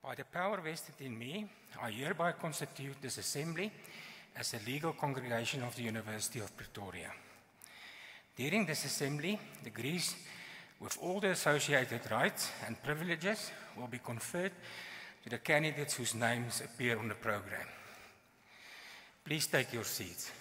By the power vested in me, I hereby constitute this assembly as a legal congregation of the University of Pretoria. During this assembly, degrees with all the associated rights and privileges will be conferred to the candidates whose names appear on the program. Please take your seats.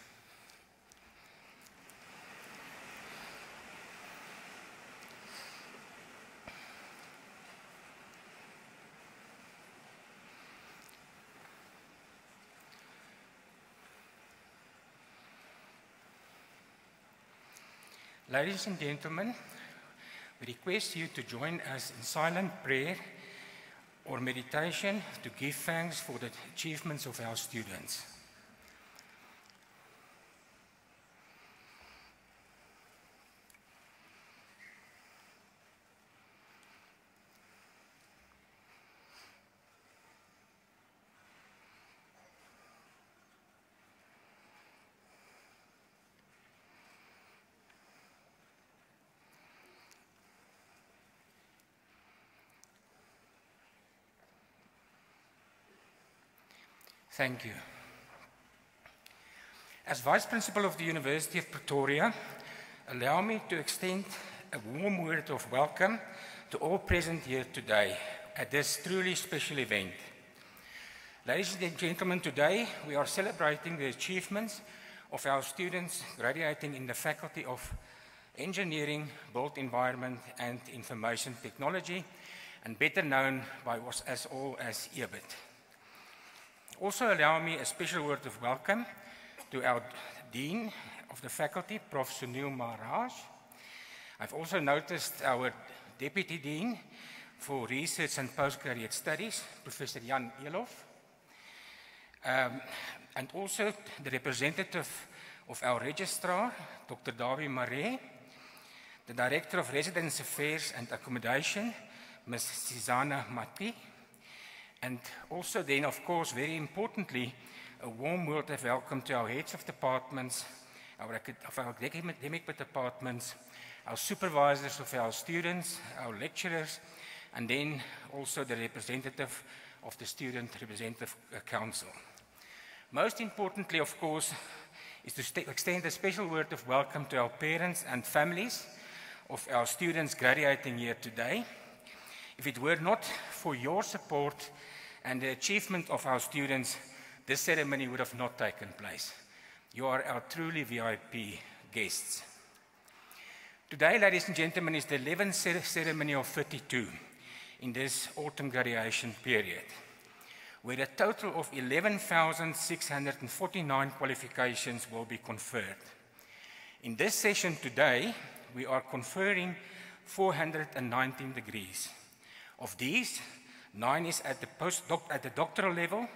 Ladies and gentlemen, we request you to join us in silent prayer or meditation to give thanks for the achievements of our students. Thank you. As Vice Principal of the University of Pretoria, allow me to extend a warm word of welcome to all present here today at this truly special event. Ladies and gentlemen, today we are celebrating the achievements of our students graduating in the Faculty of Engineering, Built Environment and Information Technology, and better known by us all as EBIT. Also allow me a special word of welcome to our Dean of the Faculty, Prof. Sunil Maharaj. I've also noticed our Deputy Dean for Research and Postgraduate Studies, Professor Jan Elof, and also the representative of our Registrar, Dr. Dawie Maree, the Director of Residence Affairs and Accommodation, Ms. Susanna Mati, and also then, of course, very importantly, a warm word of welcome to our heads of departments, our academic departments, our supervisors of our students, our lecturers, and then also the representative of the Student Representative Council. Most importantly, of course, is to extend a special word of welcome to our parents and families of our students graduating here today. If it were not for your support and the achievement of our students, this ceremony would have not taken place. You are our truly VIP guests. Today, ladies and gentlemen, is the 11th ceremony of 32 in this autumn graduation period, where a total of 11,649 qualifications will be conferred. In this session today, we are conferring 419 degrees. Of these, 9 is at the doctoral level,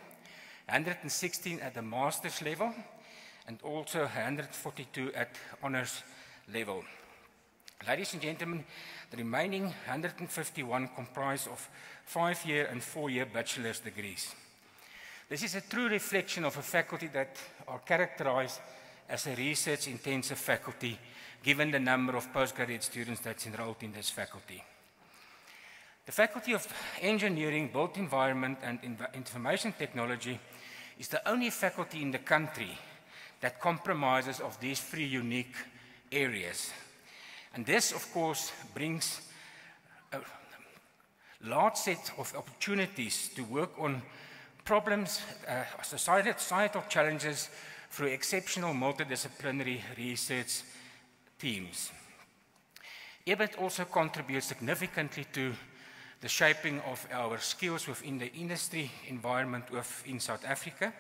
116 at the master's level, and also 142 at honors level. Ladies and gentlemen, the remaining 151 comprise of 5-year and 4-year bachelor's degrees. This is a true reflection of a faculty that are characterized as a research-intensive faculty, given the number of postgraduate students that's enrolled in this faculty. The Faculty of Engineering, Built Environment and Information Technology is the only faculty in the country that compromises of these 3 unique areas. And this, of course, brings a large set of opportunities to work on problems, societal challenges through exceptional multidisciplinary research teams. EBIT also contributes significantly to the shaping of our skills within the industry environment within South Africa.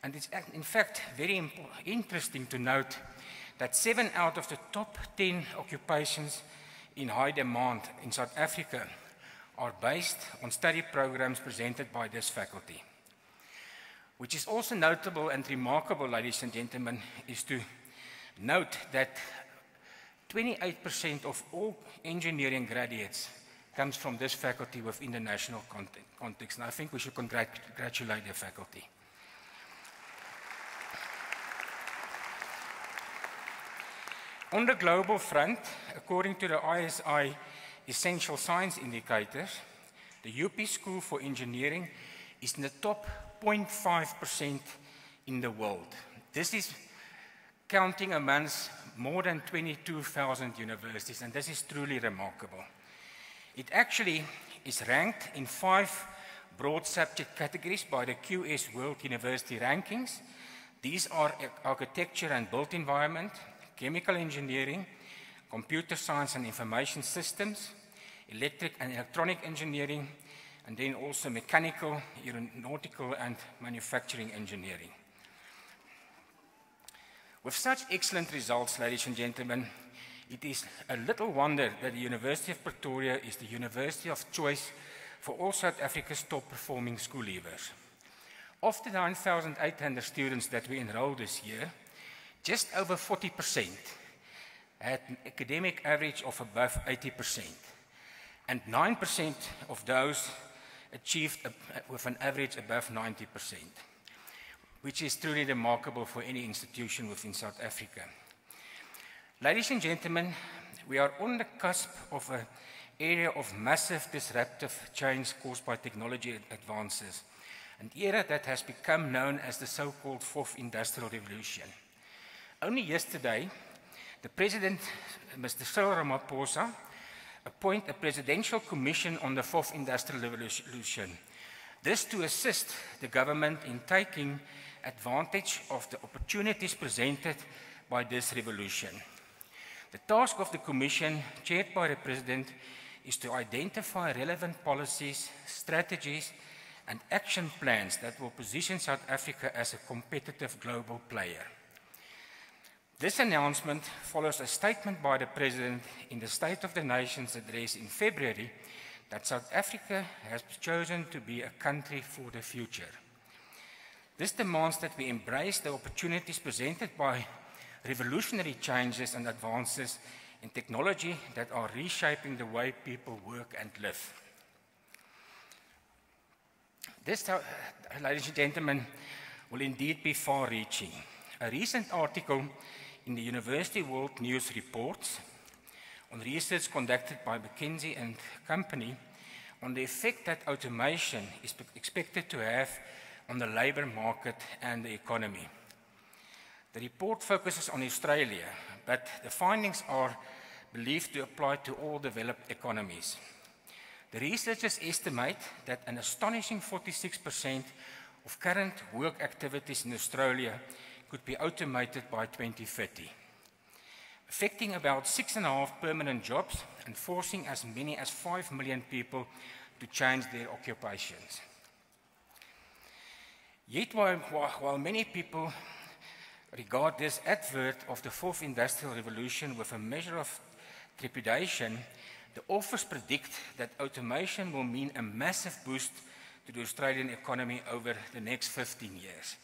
And it's in fact very interesting to note that 7 out of the top 10 occupations in high demand in South Africa are based on study programs presented by this faculty. Which is also notable and remarkable, ladies and gentlemen, is to note that 28% of all engineering graduates comes from this faculty within the national context. And I think we should congratulate the faculty. On the global front, according to the ISI Essential Science Indicators, The UP School for Engineering is in the top 0.5% in the world. This is counting amongst more than 22,000 universities, and this is truly remarkable. It actually is ranked in 5 broad subject categories by the QS World University Rankings. These are architecture and built environment, chemical engineering, computer science and information systems, electric and electronic engineering, and then also mechanical, aeronautical, and manufacturing engineering. With such excellent results, ladies and gentlemen, it is a little wonder that the University of Pretoria is the university of choice for all South Africa's top-performing school leavers. Of the 9,800 students that we enrolled this year, just over 40% had an academic average of above 80%, and 9% of those achieved with an average above 90%, which is truly remarkable for any institution within South Africa. Ladies and gentlemen, we are on the cusp of an area of massive disruptive change caused by technology advances, an era that has become known as the so-called Fourth Industrial Revolution. Only yesterday, the President, Mr. Cyril Ramaphosa, appointed a presidential commission on the Fourth Industrial Revolution. This to assist the government in taking advantage of the opportunities presented by this revolution. The task of the Commission, chaired by the President, is to identify relevant policies, strategies, and action plans that will position South Africa as a competitive global player. This announcement follows a statement by the President in the State of the Nation's address in February that South Africa has chosen to be a country for the future. This demands that we embrace the opportunities presented by revolutionary changes and advances in technology that are reshaping the way people work and live. This, ladies and gentlemen, will indeed be far-reaching. A recent article in the University World News reports on research conducted by McKinsey and Company on the effect that automation is expected to have on the labour market and the economy. The report focuses on Australia, but the findings are believed to apply to all developed economies. The researchers estimate that an astonishing 46% of current work activities in Australia could be automated by 2030, affecting about 6.5 permanent jobs and forcing as many as 5 million people to change their occupations. Yet, while many people regard this advert of the Fourth Industrial Revolution with a measure of trepidation, the authors predict that automation will mean a massive boost to the Australian economy over the next 15 years.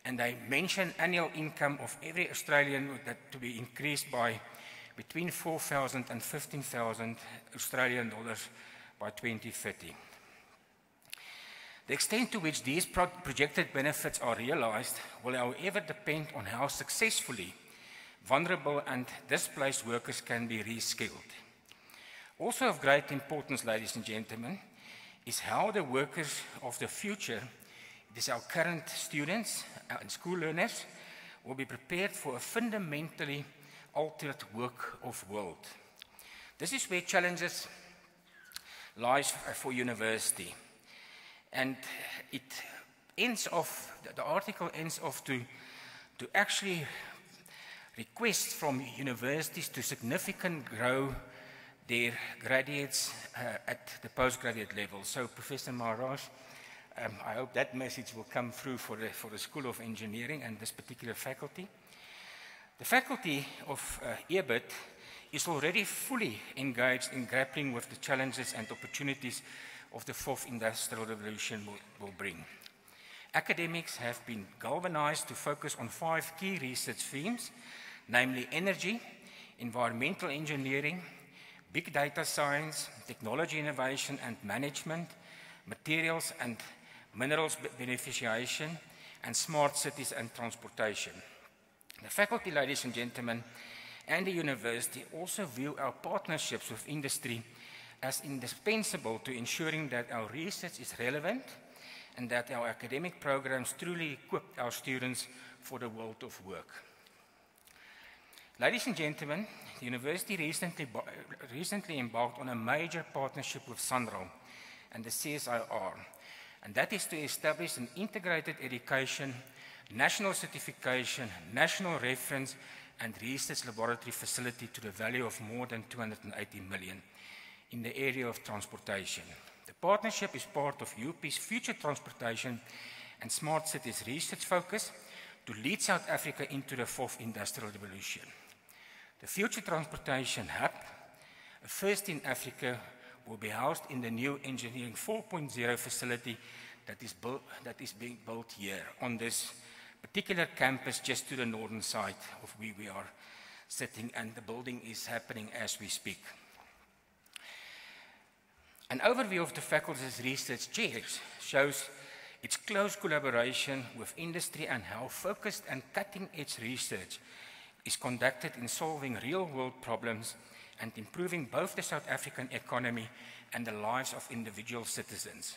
And they mention annual income of every Australian that to be increased by between 4,000 and 15,000 Australian dollars by 2030. The extent to which these projected benefits are realized will, however, depend on how successfully vulnerable and displaced workers can be reskilled. Also of great importance, ladies and gentlemen, is how the workers of the future, it is our current students and school learners, will be prepared for a fundamentally altered work of world. This is where challenges lies for university. And it ends off, the article ends off to actually request from universities to significantly grow their graduates at the postgraduate level. So, Professor Maharaj, I hope that message will come through for the School of Engineering and this particular faculty. The faculty of EBIT is already fully engaged in grappling with the challenges and opportunities of the Fourth Industrial Revolution will bring. Academics have been galvanized to focus on 5 key research themes, namely energy, environmental engineering, big data science, technology innovation and management, materials and minerals beneficiation, and smart cities and transportation. The faculty, ladies and gentlemen, and the university also view our partnerships with industry as indispensable to ensuring that our research is relevant and that our academic programs truly equip our students for the world of work. Ladies and gentlemen, the university recently embarked on a major partnership with SANRAL and the CSIR, and that is to establish an integrated education, national certification, national reference, and research laboratory facility to the value of more than 280 million in the area of transportation. The partnership is part of UP's future transportation and smart cities research focus to lead South Africa into the fourth industrial revolution. The future transportation hub, a first in Africa, will be housed in the new Engineering 4.0 facility that is being built here on this particular campus just to the northern side of where we are sitting, and the building is happening as we speak. An overview of the faculty's research chairs shows its close collaboration with industry and how focused and cutting-edge research is conducted in solving real-world problems and improving both the South African economy and the lives of individual citizens.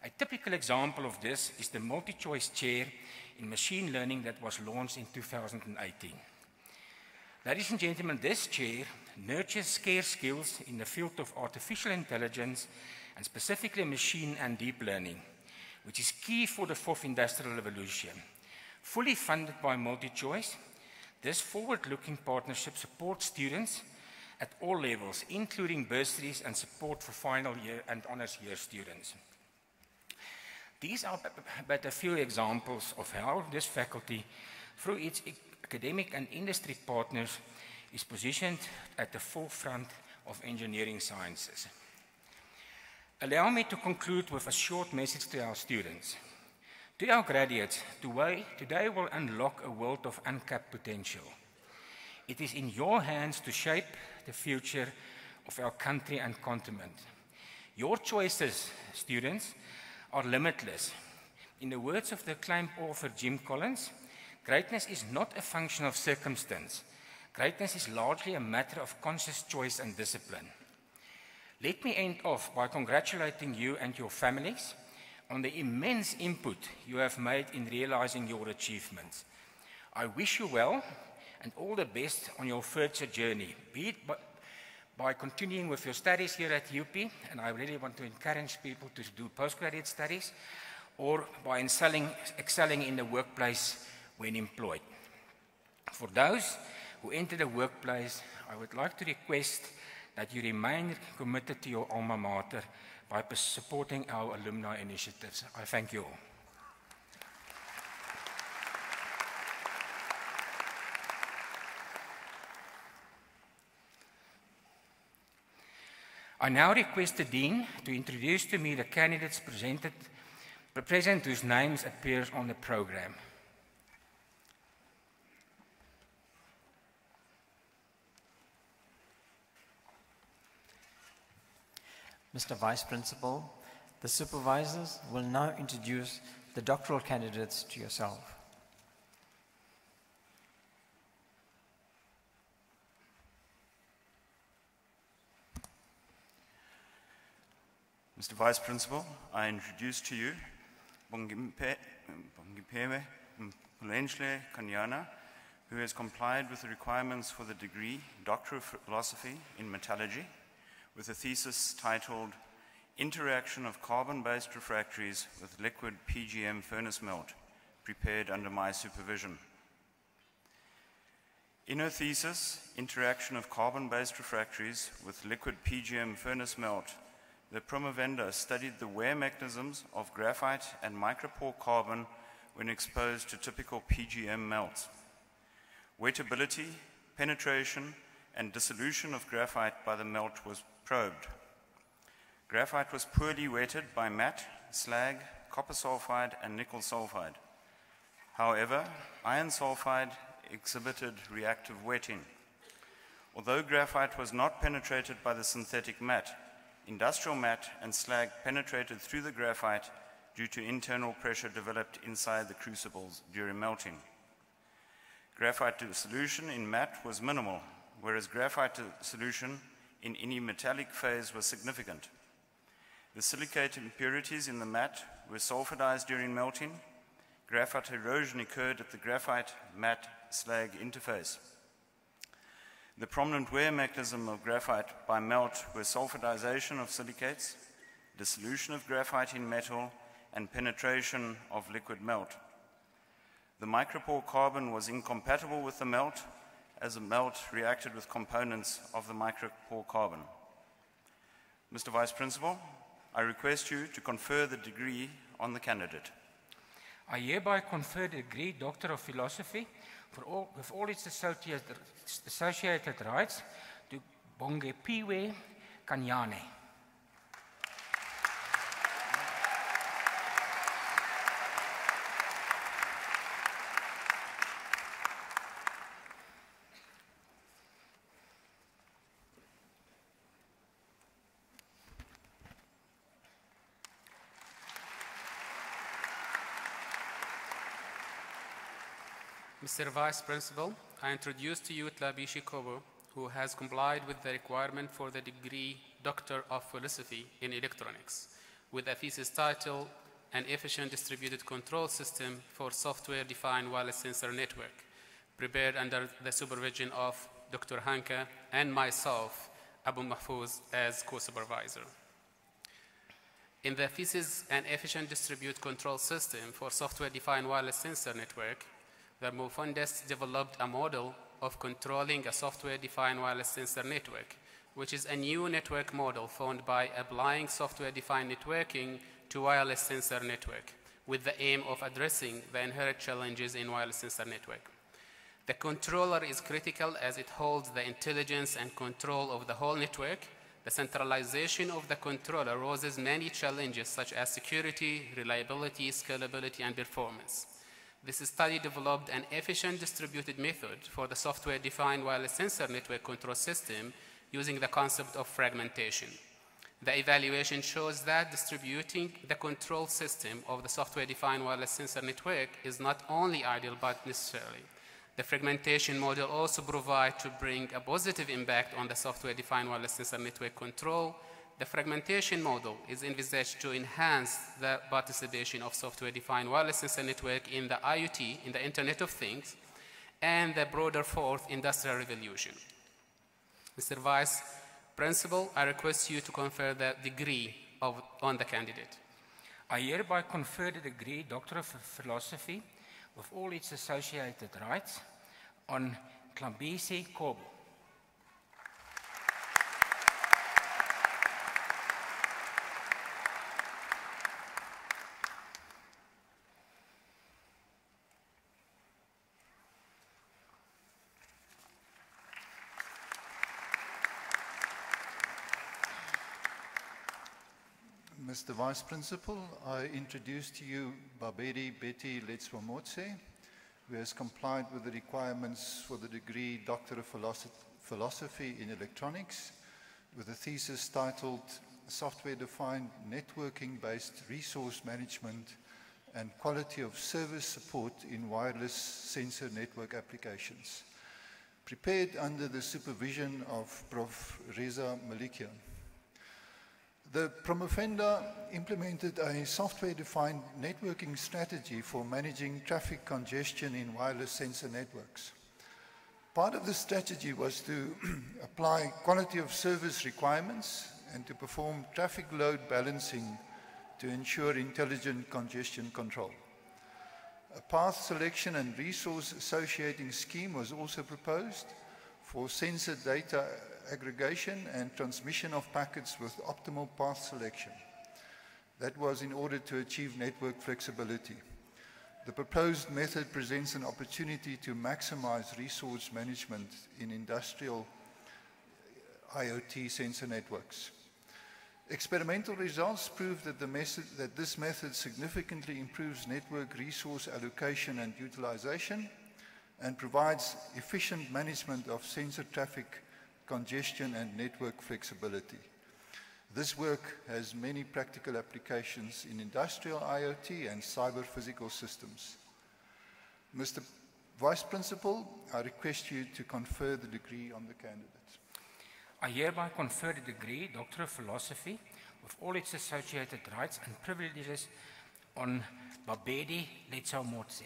A typical example of this is the multi-choice chair in machine learning that was launched in 2018. Ladies and gentlemen, this chair nurtures scarce skills in the field of artificial intelligence and specifically machine and deep learning, which is key for the fourth industrial revolution. Fully funded by MultiChoice, this forward-looking partnership supports students at all levels, including bursaries and support for final year and honors year students. These are but a few examples of how this faculty, through its academic and industry partners, is positioned at the forefront of engineering sciences. Allow me to conclude with a short message to our students. To our graduates, today will unlock a world of uncapped potential. It is in your hands to shape the future of our country and continent. Your choices, students, are limitless. In the words of the acclaimed author Jim Collins, greatness is not a function of circumstance. Greatness is largely a matter of conscious choice and discipline. Let me end off by congratulating you and your families on the immense input you have made in realizing your achievements. I wish you well and all the best on your future journey, be it by continuing with your studies here at UP, and I really want to encourage people to do postgraduate studies, or by excelling in the workplace when employed. For those who enter the workplace, I would like to request that you remain committed to your alma mater by supporting our alumni initiatives. I thank you all. I now request the Dean to introduce to me the candidates present whose names appear on the program. Mr. Vice Principal, the supervisors will now introduce the doctoral candidates to yourself. Mr. Vice Principal, I introduce to you Bongimpeme Mpulenhle Kanyana, who has complied with the requirements for the degree Doctor of Philosophy in Metallurgy, with a thesis titled Interaction of Carbon-Based Refractories with Liquid PGM Furnace Melt, prepared under my supervision. In her thesis, Interaction of Carbon-Based Refractories with Liquid PGM Furnace Melt, the promovenda studied the wear mechanisms of graphite and micropore carbon when exposed to typical PGM melts. Wettability, penetration, and dissolution of graphite by the melt was probed. Graphite was poorly wetted by matte, slag, copper sulfide, and nickel sulfide. However, iron sulfide exhibited reactive wetting. Although graphite was not penetrated by the synthetic matte, industrial matte and slag penetrated through the graphite due to internal pressure developed inside the crucibles during melting. Graphite dissolution in matte was minimal, whereas graphite dissolution in any metallic phase was significant. The silicate impurities in the matte were sulfidized during melting. Graphite erosion occurred at the graphite matte slag interface. The prominent wear mechanism of graphite by melt were sulfidization of silicates, dissolution of graphite in metal, and penetration of liquid melt. The micropore carbon was incompatible with the melt, as the melt reacted with components of the micropore carbon. Mr. Vice Principal, I request you to confer the degree on the candidate. I hereby confer the degree Doctor of Philosophy with all its associated rights to Bongepiwe Kanyane. Mr. Vice Principal, I introduce to you Tlabishi Kobo, who has complied with the requirement for the degree Doctor of Philosophy in Electronics, with a thesis title, An Efficient Distributed Control System for Software-Defined Wireless Sensor Network, prepared under the supervision of Dr. Hanka and myself, Abu Mahfouz, as co-supervisor. In the thesis, An Efficient Distributed Control System for Software-Defined Wireless Sensor Network, the Mofundes developed a model of controlling a software-defined wireless sensor network, which is a new network model formed by applying software-defined networking to wireless sensor network, with the aim of addressing the inherent challenges in wireless sensor network. The controller is critical as it holds the intelligence and control of the whole network. The centralization of the controller raises many challenges such as security, reliability, scalability, and performance. This study developed an efficient distributed method for the software-defined wireless sensor network control system using the concept of fragmentation. The evaluation shows that distributing the control system of the software-defined wireless sensor network is not only ideal but necessary. The fragmentation model also provides to bring a positive impact on the software-defined wireless sensor network control. The fragmentation model is envisaged to enhance the participation of software-defined wireless sensor network in the IoT, in the Internet of Things, and the broader fourth industrial revolution. Mr. Vice Principal, I request you to confer the degree on the candidate. I hereby confer the degree Doctor of Philosophy with all its associated rights on Tlabishi Kobo. Mr. Vice Principal, I introduce to you Babedi Betty Letswamotse, who has complied with the requirements for the degree Doctor of Philosophy in Electronics, with a thesis titled Software-Defined Networking-Based Resource Management and Quality of Service Support in Wireless Sensor Network Applications, prepared under the supervision of Prof. Reza Malikia. The promovenda implemented a software-defined networking strategy for managing traffic congestion in wireless sensor networks. Part of the strategy was to apply quality of service requirements and to perform traffic load balancing to ensure intelligent congestion control. A path selection and resource associating scheme was also proposed for sensor data aggregation and transmission of packets with optimal path selection. That was in order to achieve network flexibility. The proposed method presents an opportunity to maximize resource management in industrial IoT sensor networks. Experimental results prove that this method significantly improves network resource allocation and utilization and provides efficient management of sensor traffic congestion and network flexibility. This work has many practical applications in industrial IoT and cyber physical systems. Mr. Vice Principal, I request you to confer the degree on the candidate. I hereby confer the degree Doctor of Philosophy with all its associated rights and privileges on Babedi Letsaumotse.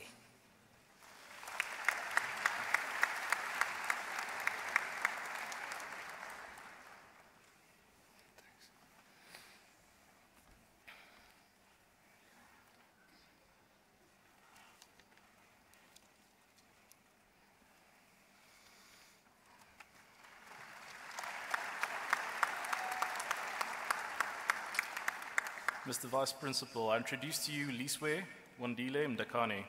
Mr. Vice Principal, I introduce to you Liswe Wandile Mdakane,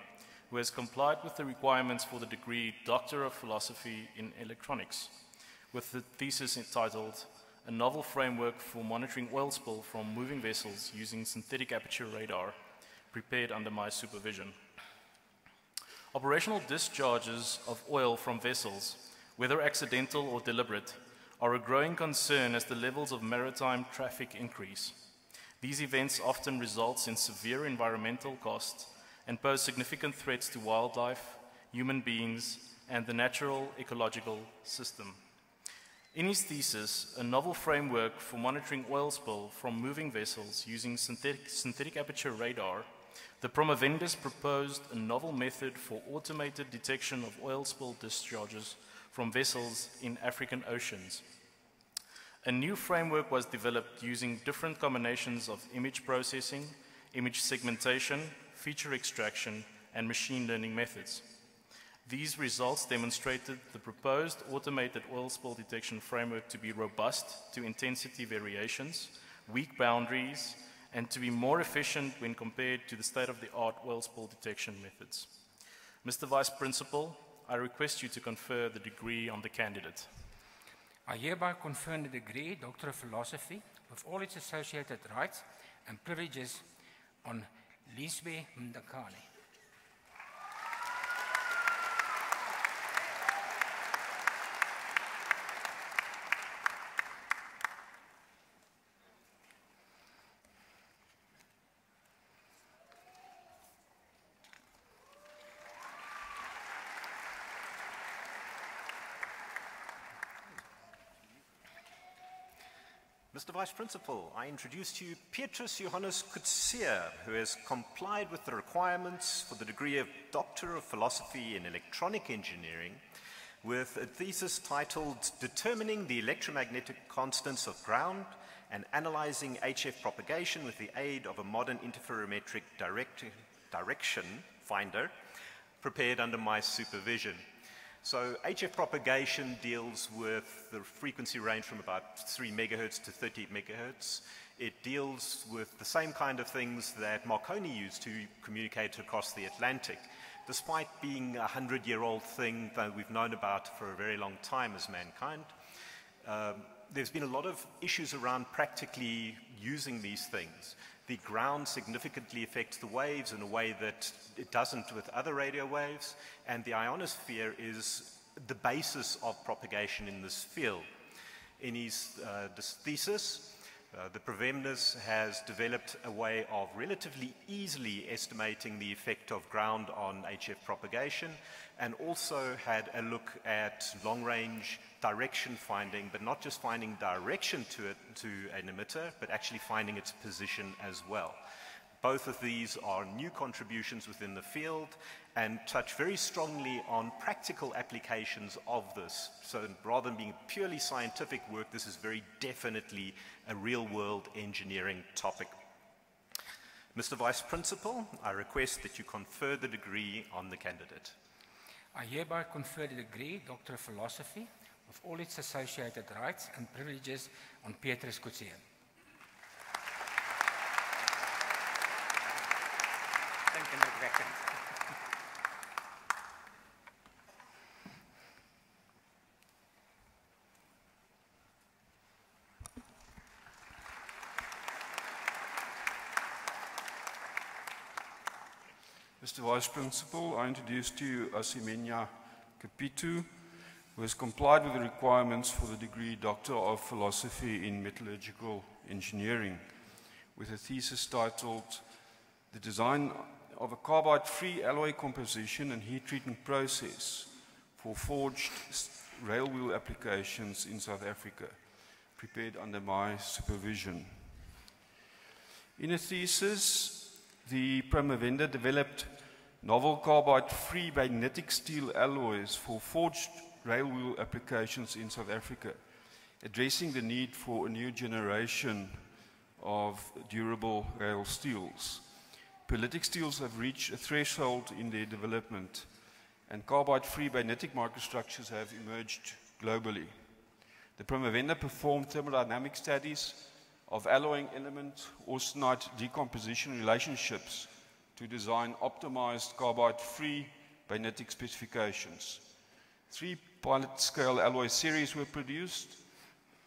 who has complied with the requirements for the degree Doctor of Philosophy in Electronics, with the thesis entitled A Novel Framework for Monitoring Oil Spill from Moving Vessels Using Synthetic Aperture Radar, prepared under my supervision. Operational discharges of oil from vessels, whether accidental or deliberate, are a growing concern as the levels of maritime traffic increase. These events often result in severe environmental costs and pose significant threats to wildlife, human beings, and the natural ecological system. In his thesis, A Novel Framework for Monitoring Oil Spill from Moving Vessels Using Synthetic Aperture Radar, the promovendus proposed a novel method for automated detection of oil spill discharges from vessels in African oceans. A new framework was developed using different combinations of image processing, image segmentation, feature extraction, and machine learning methods. These results demonstrated the proposed automated oil spill detection framework to be robust to intensity variations, weak boundaries, and to be more efficient when compared to the state-of-the-art oil spill detection methods. Mr. Vice Principal, I request you to confer the degree on the candidate. I hereby confer the degree Doctor of Philosophy with all its associated rights and privileges on Liswe Mdakane. Mr. Vice Principal, I introduce to you Petrus Johannes Kutsia, who has complied with the requirements for the degree of Doctor of Philosophy in Electronic Engineering with a thesis titled Determining the Electromagnetic Constants of Ground and Analyzing HF Propagation with the Aid of a Modern Interferometric Direction Finder, prepared under my supervision. So HF propagation deals with the frequency range from about 3 megahertz to 30 megahertz. It deals with the same kind of things that Marconi used to communicate across the Atlantic. Despite being a 100-year-old thing that we've known about for a very long time as mankind, there's been a lot of issues around practically using these things. The ground significantly affects the waves in a way that it doesn't with other radio waves, and the ionosphere is the basis of propagation in this field. In his this thesis, the promovendus has developed a way of relatively easily estimating the effect of ground on HF propagation, and also had a look at long-range direction finding, but not just finding direction to an emitter, but actually finding its position as well. Both of these are new contributions within the field and touch very strongly on practical applications of this. So rather than being purely scientific work, this is very definitely a real-world engineering topic. Mr. Vice Principal, I request that you confer the degree on the candidate. I hereby confer the degree Doctor of Philosophy with all its associated rights and privileges on Petrus Kutsia. Dank u, indrukwekkend. Mr. Vice Principal, I introduce to you Asimenya Kapitu, who has complied with the requirements for the degree Doctor of Philosophy in Metallurgical Engineering, with a thesis titled The Design of a Carbide-Free Alloy Composition and Heat Treatment Process for Forged Rail Wheel Applications in South Africa, prepared under my supervision. In a thesis, the Promovenda developed novel carbide-free magnetic steel alloys for forged rail wheel applications in South Africa, addressing the need for a new generation of durable rail steels. Pyrlitic steels have reached a threshold in their development, and carbide-free magnetic microstructures have emerged globally. The Promovenda performed thermodynamic studies of alloying element austenite decomposition relationships to design optimized carbide-free magnetic specifications. 3 pilot-scale alloy series were produced.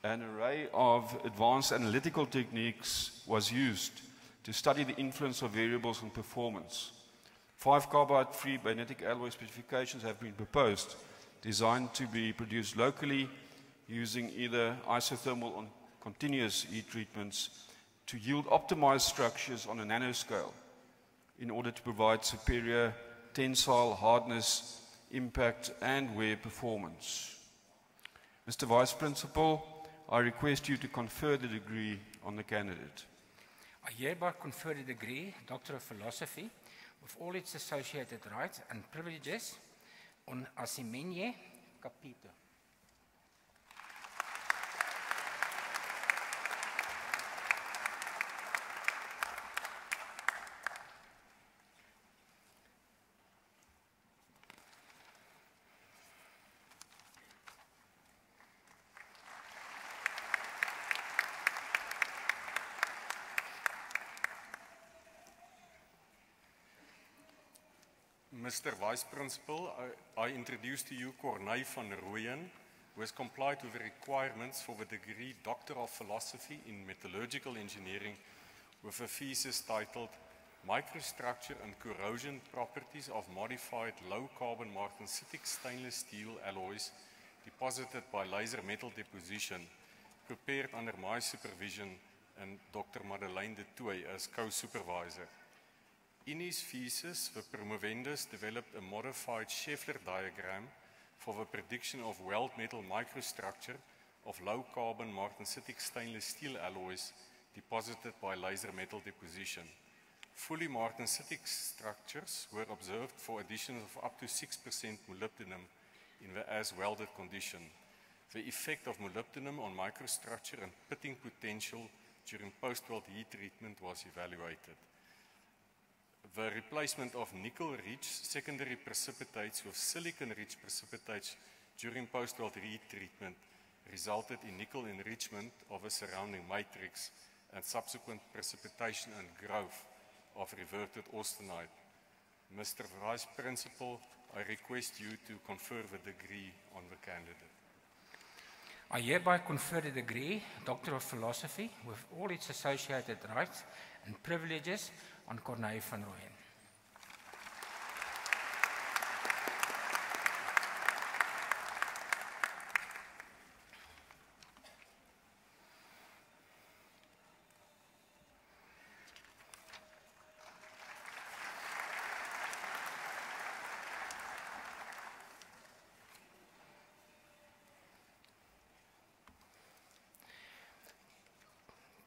An array of advanced analytical techniques was used to study the influence of variables on performance. 5 carbide-free magnetic alloy specifications have been proposed, designed to be produced locally using either isothermal or continuous heat treatments to yield optimized structures on a nanoscale in order to provide superior tensile hardness, impact, and wear performance. Mr. Vice Principal, I request you to confer the degree on the candidate. I hereby confer the degree, Doctor of Philosophy, with all its associated rights and privileges on Asimenye Kapito. Mr. Vice Principal, I introduce to you Corneille van Rooyen, who has complied with the requirements for the degree Doctor of Philosophy in Metallurgical Engineering with a thesis titled Microstructure and Corrosion Properties of Modified Low-Carbon Martensitic Stainless Steel Alloys Deposited by Laser Metal Deposition, prepared under my supervision and Dr. Madeleine de Tooy as co-supervisor. In his thesis, the Promovendas developed a modified Scheffler diagram for the prediction of weld metal microstructure of low-carbon martensitic stainless steel alloys deposited by laser metal deposition. Fully martensitic structures were observed for additions of up to 6% molybdenum in the as-welded condition. The effect of molybdenum on microstructure and pitting potential during post-weld heat treatment was evaluated. The replacement of nickel-rich secondary precipitates with silicon-rich precipitates during post-weld heat treatment resulted in nickel enrichment of a surrounding matrix and subsequent precipitation and growth of reverted austenite. Mr. Vice Principal, I request you to confer the degree on the candidate. I hereby confer the degree Doctor of Philosophy with all its associated rights and privileges on Corneille van Rooyen.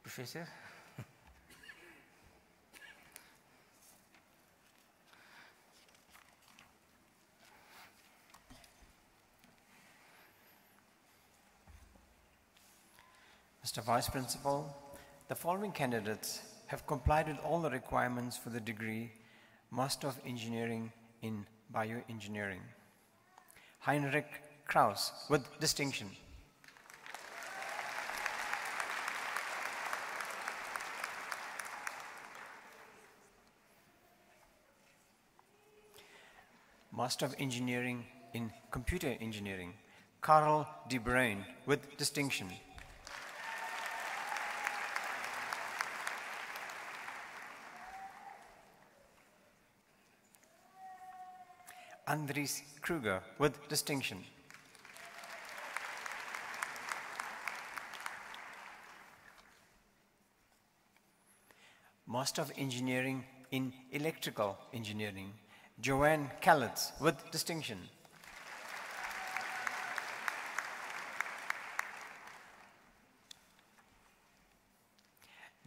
Professor? Mr. Vice Principal, the following candidates have complied with all the requirements for the degree Master of Engineering in Bioengineering. Heinrich Kraus, with distinction. Master of Engineering in Computer Engineering, Karel de Bruyn, with distinction. Andries Kruger, with distinction. Master of Engineering in Electrical Engineering, Joanne Kallitz, with distinction.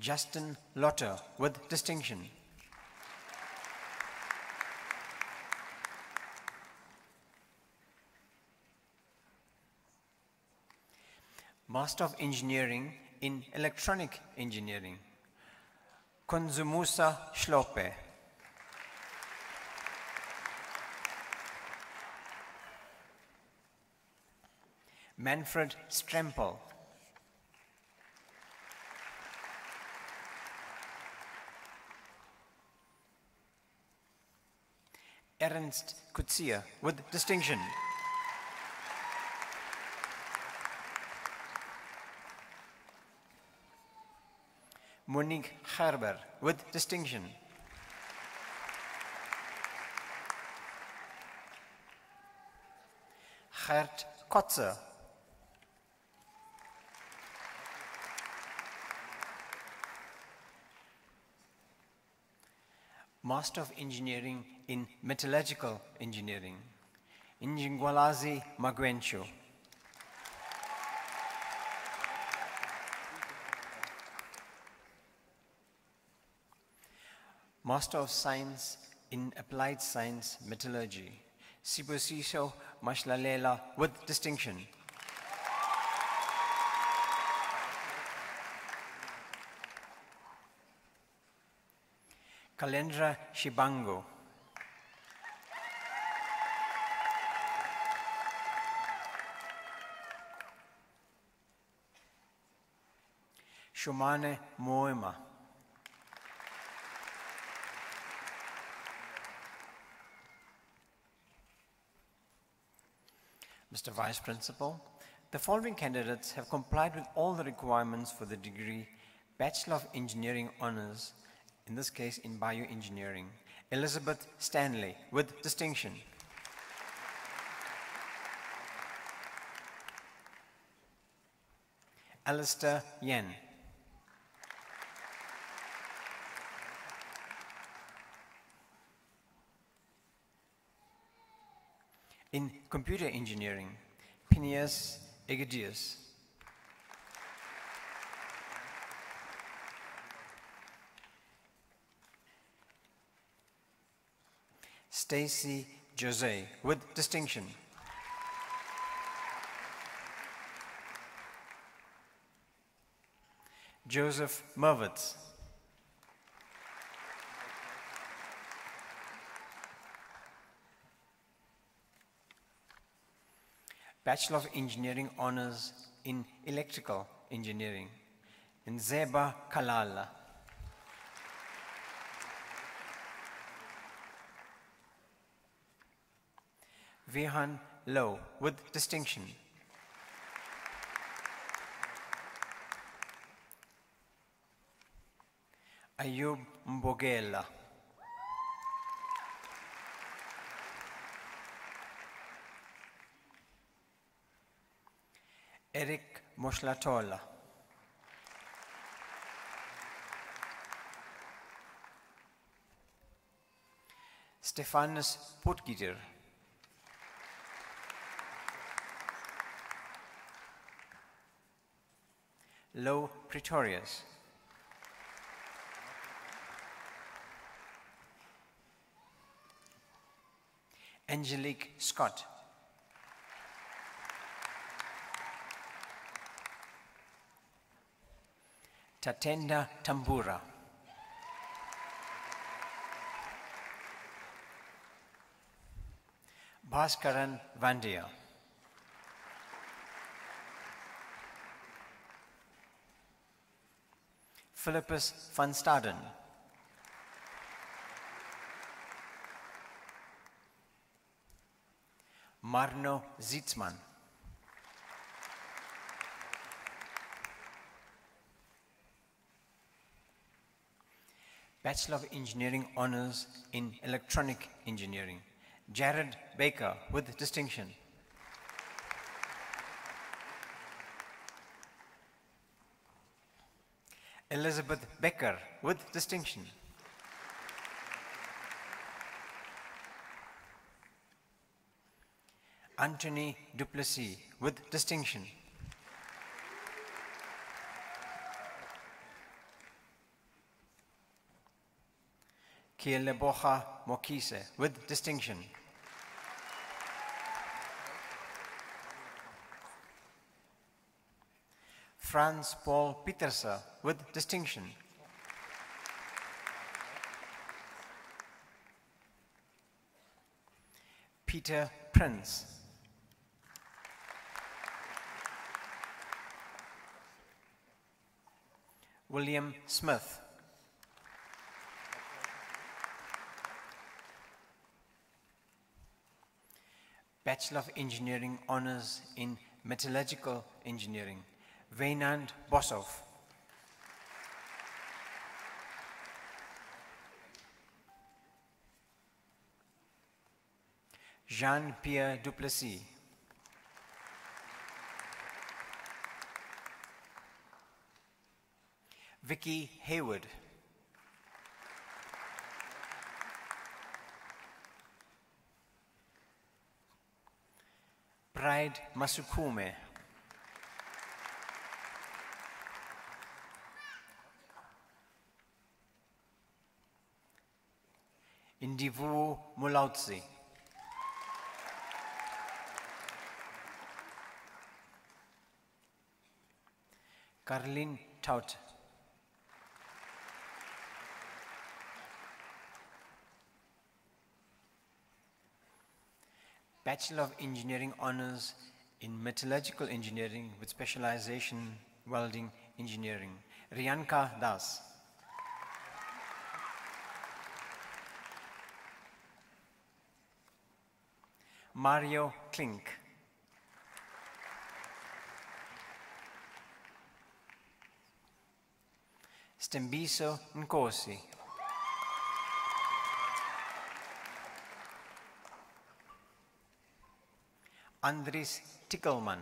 Justin Lotter with distinction. Master of Engineering in Electronic Engineering, Konzumusa Schlope. Manfred Strempel. Ernst Kutsia with distinction. Monique Gerber with distinction. Gert Kotze. Master of Engineering in Metallurgical Engineering, Njingwalazi Magwencho. Master of Science in Applied Science Metallurgy, Sibusiso Mashlalela with distinction. Kalendra Shibango. Shumane Moema. Mr. Vice Principal, the following candidates have complied with all the requirements for the degree Bachelor of Engineering Honours, in this case in Bioengineering. Elizabeth Stanley with distinction. Alistair Yen. In Computer Engineering, Phineas Egidius. Stacy Jose with distinction. Joseph Merwitz. Bachelor of Engineering Honours in Electrical Engineering, Nzeba Kalala. Vihan Low with distinction. Ayub Mbogela. Eric Moshlatola. Stefanus Potgieter. Low Pretorius. Angelique Scott. Tatenda Tambura. Bhaskaran Vandia. Philippus van Staden. Marno Zietsman. Bachelor of Engineering Honours in Electronic Engineering, Jared Baker with distinction. Elizabeth Becker with distinction. Anthony Duplessis with distinction. Kielebocha Mokise with distinction. Franz Paul Pieterse with distinction. Peter Prince. William Smith. Bachelor of Engineering Honours in Metallurgical Engineering, Wynand Boshoff. Jean-Pierre Duplessis. Vicky Hayward. Pride Masukume. Indivu Mulautsi. Caroline Tout. Bachelor of Engineering Honours in Metallurgical Engineering with specialization Welding Engineering, Riyanka Das. Mario Klink. Stembiso Nkosi. Andries Tickelman.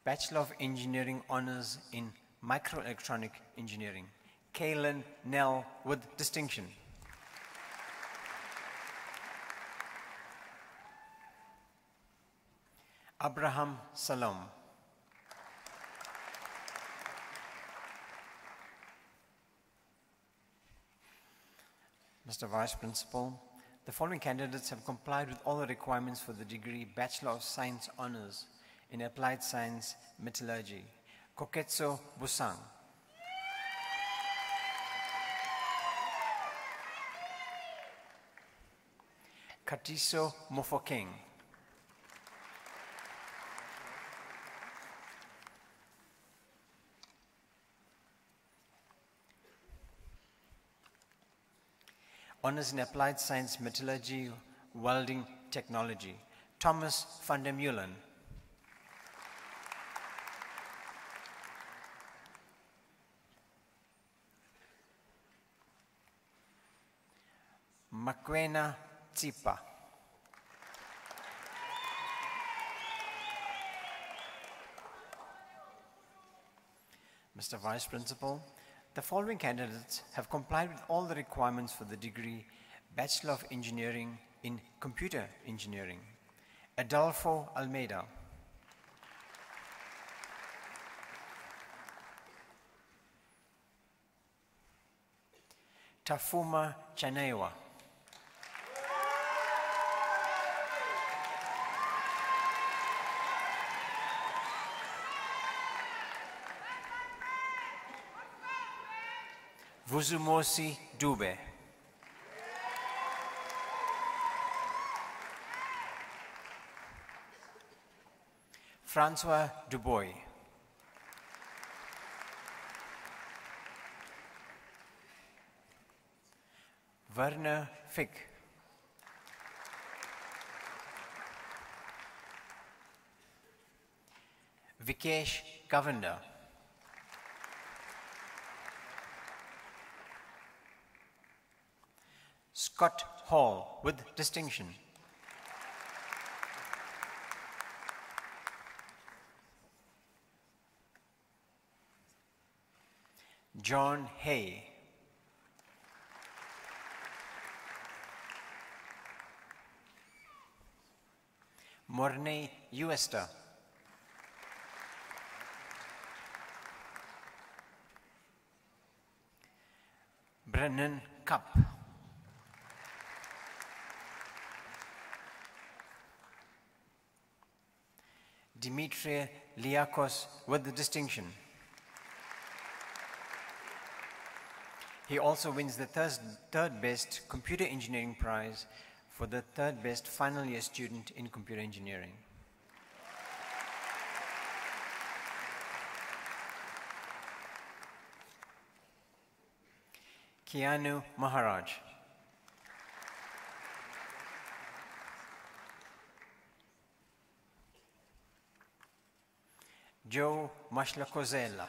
Bachelor of Engineering Honours in Microelectronic Engineering, Kaylin Nell with distinction. Abraham Salom. Mr. Vice Principal, the following candidates have complied with all the requirements for the degree Bachelor of Science Honours in Applied Science Metallurgy. Koketso Busang. Katiso Mofokeng. Honours in Applied Science Metallurgy, Welding Technology, Thomas van der Meulen. Makwena Tsipa. Mr. Vice Principal, the following candidates have complied with all the requirements for the degree Bachelor of Engineering in Computer Engineering. Adolfo Almeida. Tafuma Chanewa. Vuzumosi Dube. Francois Dubois. Werner Fick. Vikesh Govender. Scott Hall with distinction. John Hay. Mornay Uester. Brennan Cup. Dimitri Liakos with the distinction. He also wins the third best computer engineering prize for the third best final year student in computer engineering. Keanu Maharaj. Joe Mashlakozela.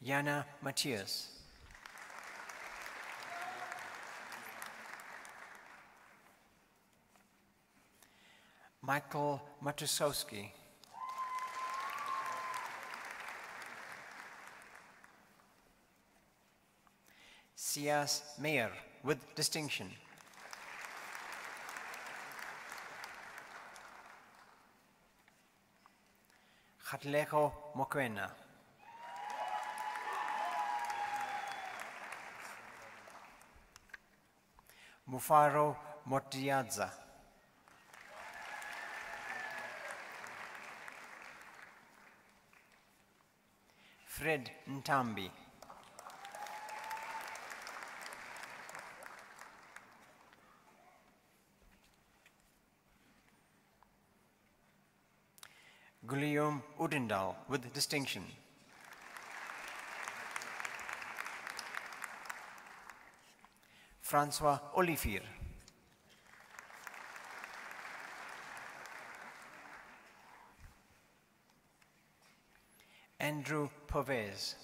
Yana Matthias. Michael Matusowski. Sias Meyer with distinction. Khatlejo Mokwena. Mufaro Motiadza. Fred Ntambi. Guillaume Udendal with distinction. Francois Olivier. Andrew Povez.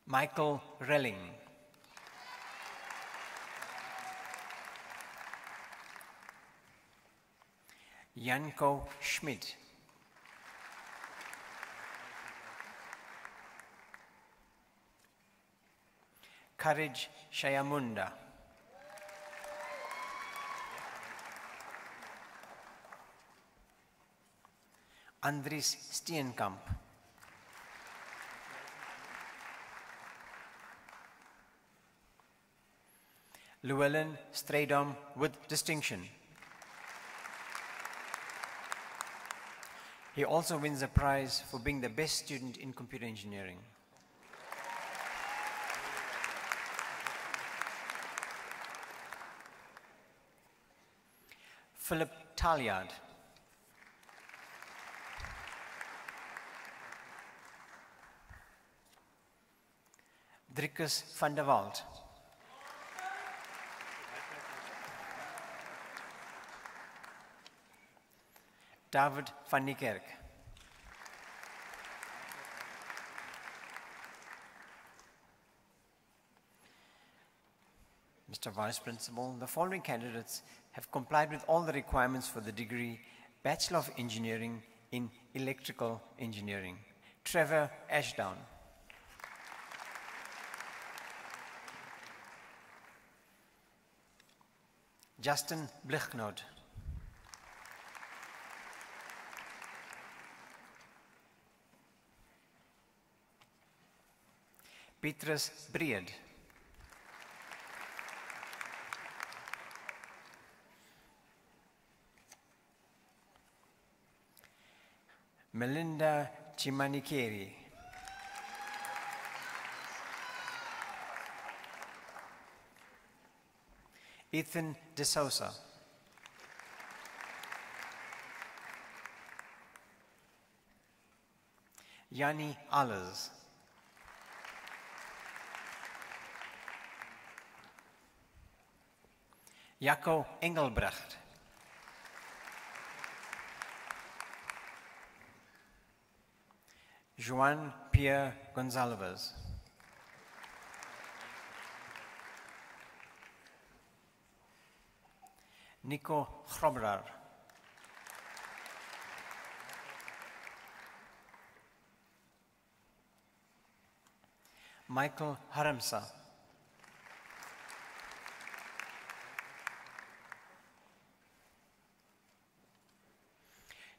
Michael Relling. Janko Schmidt. Courage Shayamunda. Andries Steenkamp. Llewellyn Straydom with distinction. He also wins a prize for being the best student in computer engineering. Philip Talyard. Drickus van der Walt. David van Niekerk. Mr. Vice Principal, the following candidates have complied with all the requirements for the degree Bachelor of Engineering in Electrical Engineering. Trevor Ashdown. Justin Blichnold. Petrus Breed. Melinda Chimanikeri. Ethan De Sousa. Yanni Allers. Jaco Engelbrecht. Juan Pierre Gonzalez. Nico Chrobrar. Michael Haramsa.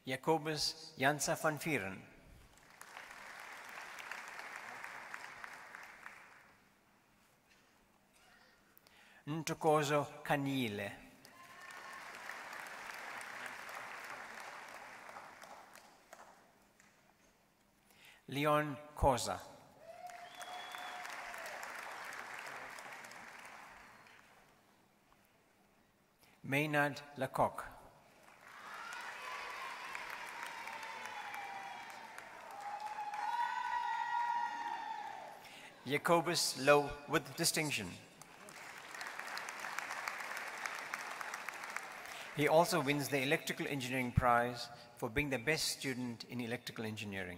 Jacobus Jansa van Vieren. Ntokozo Kanyile. Leon Koza. Maynard Lecoq. Jacobus Low with distinction. He also wins the Electrical Engineering Prize for being the best student in electrical engineering.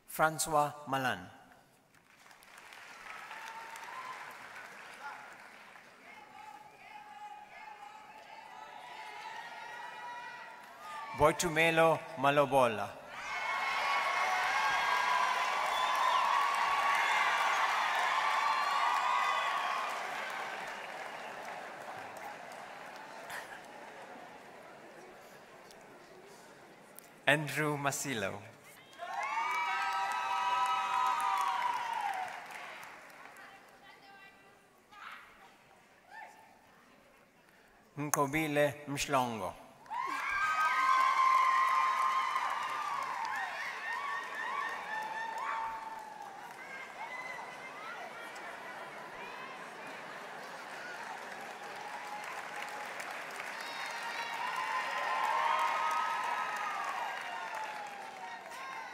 Francois Malan. Boitumelo Malobola. Andrew Masilo. Nkobile Mshlongo.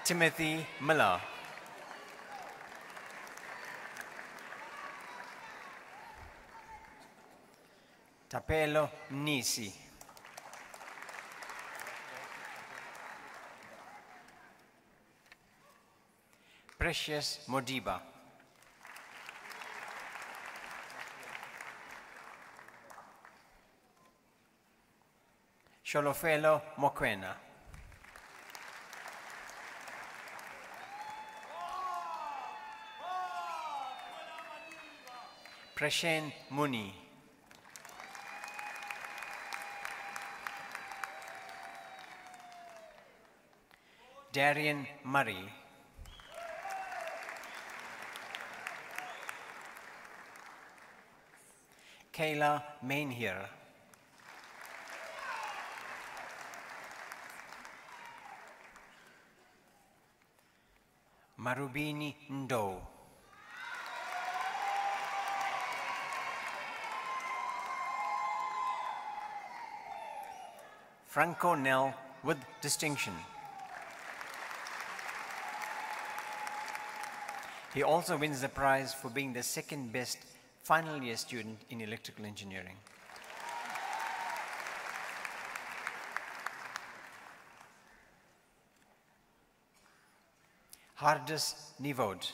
Timothy Miller. Tapelo Nisi. Precious Modiba. Sholofelo Mokwena. Preshen Muni. Darian Murray. Kayla Mainhier. Marubini Ndo. Franco Nell with distinction. He also wins the prize for being the second best final year student in electrical engineering. Hardis Nivod.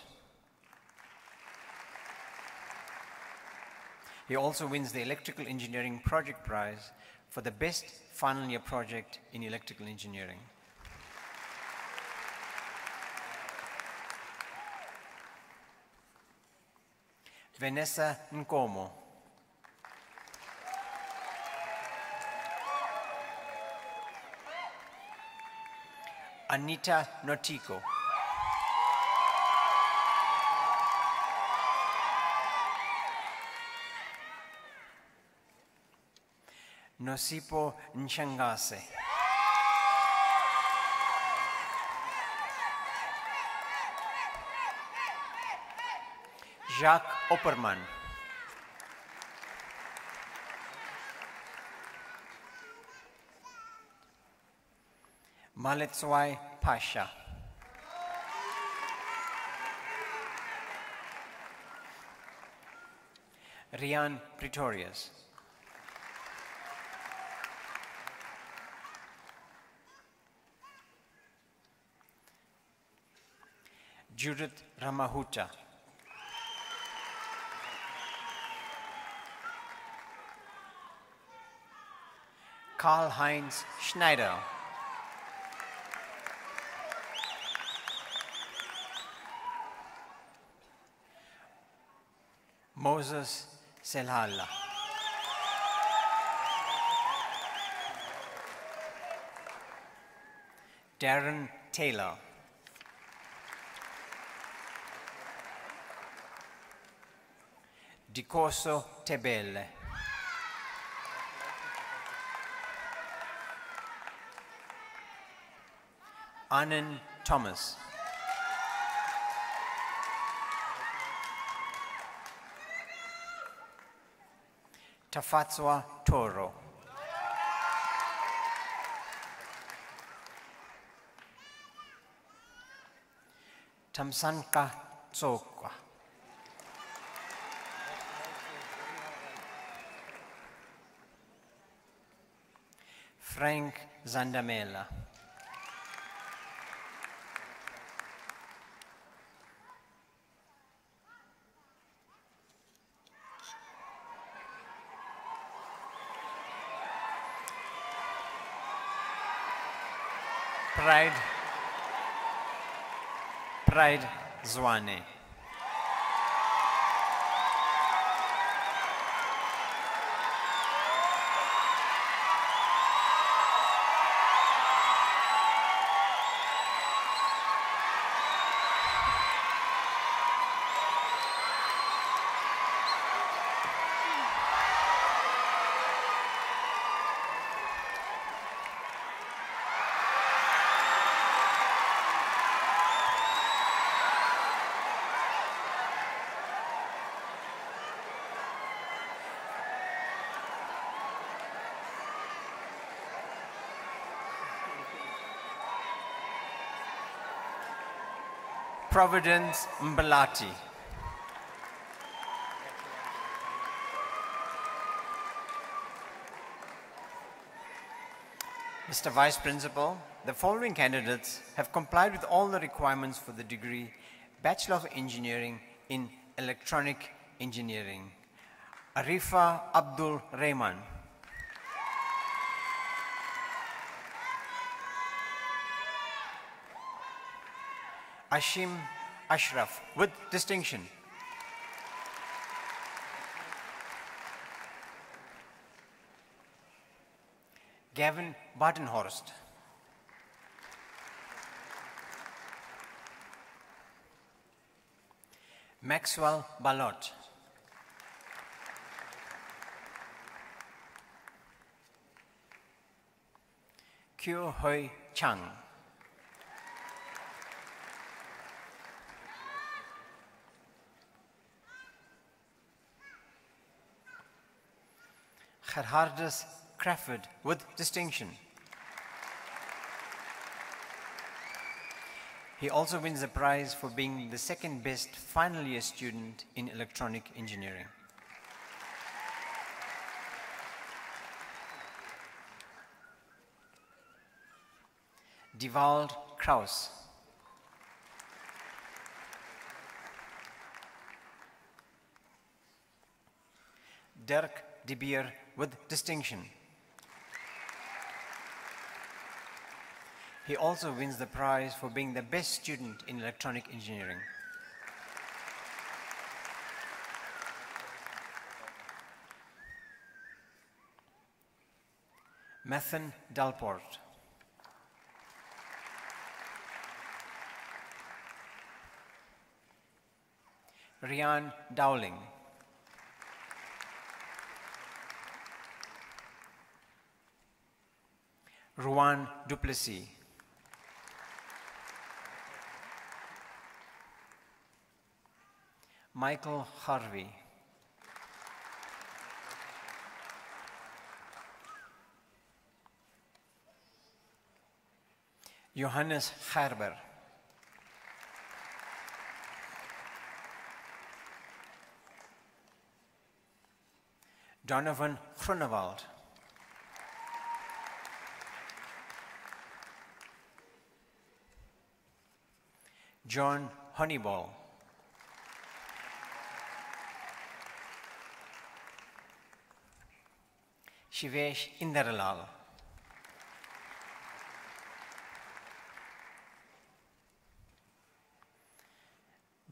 He also wins the Electrical Engineering Project Prize for the best final year project in electrical engineering. Vanessa Nkomo. Anita Notiko. Nosipo Nchangase. Jacques Opperman. Maletswai Pasha. Rian Pretorius. Judith Ramahuta. Karl-Heinz Schneider. Moses Selhala. Darren Taylor. Dicorso Tebele. Anand Thomas. Tafatswa Toro. Tamsanka Tsokwa. Frank Zandamela. Pride Zwane. Providence Mbalati. Mr. Vice Principal, the following candidates have complied with all the requirements for the degree Bachelor of Engineering in Electronic Engineering. Arifa Abdul Rahman. Ashim Ashraf with distinction. Gavin Bartenhorst. Maxwell Balot. Kyo Hoi Chang. Gerhardus Crawford with distinction. He also wins the prize for being the second best final year student in electronic engineering. Dewald Kraus. Dirk de Beer with distinction. He also wins the prize for being the best student in electronic engineering. Mathan Dalport. Rian Dowling. Ruan Duplessis. Michael Harvey. Johannes Gerber. Donovan Groenewald. John Honeyball. Shivesh Indarlal.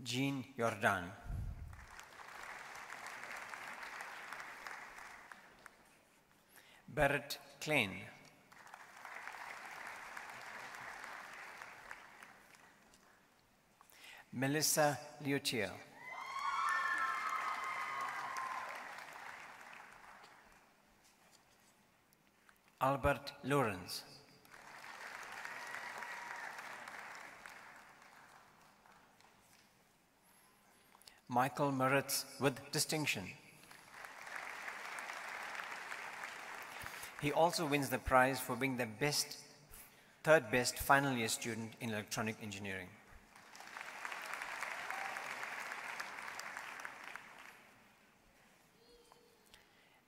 Jean Jordan. Berit Klein. Melissa Leutier. Albert Lorenz. Michael Moritz with distinction. He also wins the prize for being the third best final year student in electronic engineering.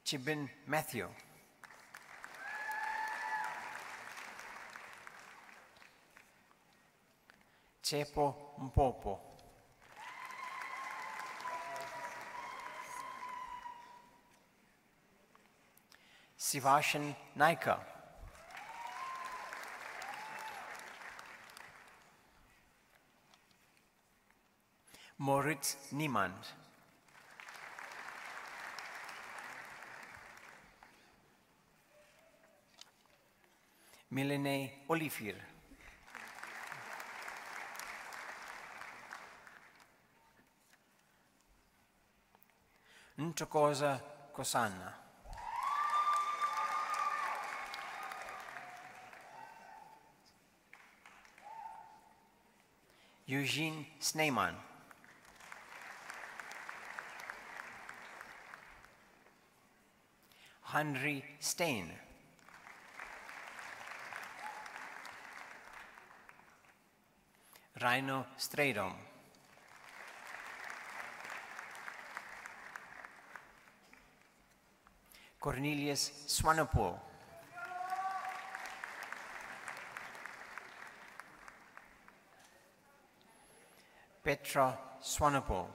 Chibin Matthew. Chepo Mpopo. Sivashan Naika. Moritz Niemand. Milene Olivier. Ntokoza Kosana. Eugene Sneyman. Henry Stein. Rhino Stradom. Cornelius Swanepoel. Petra Swanepoel.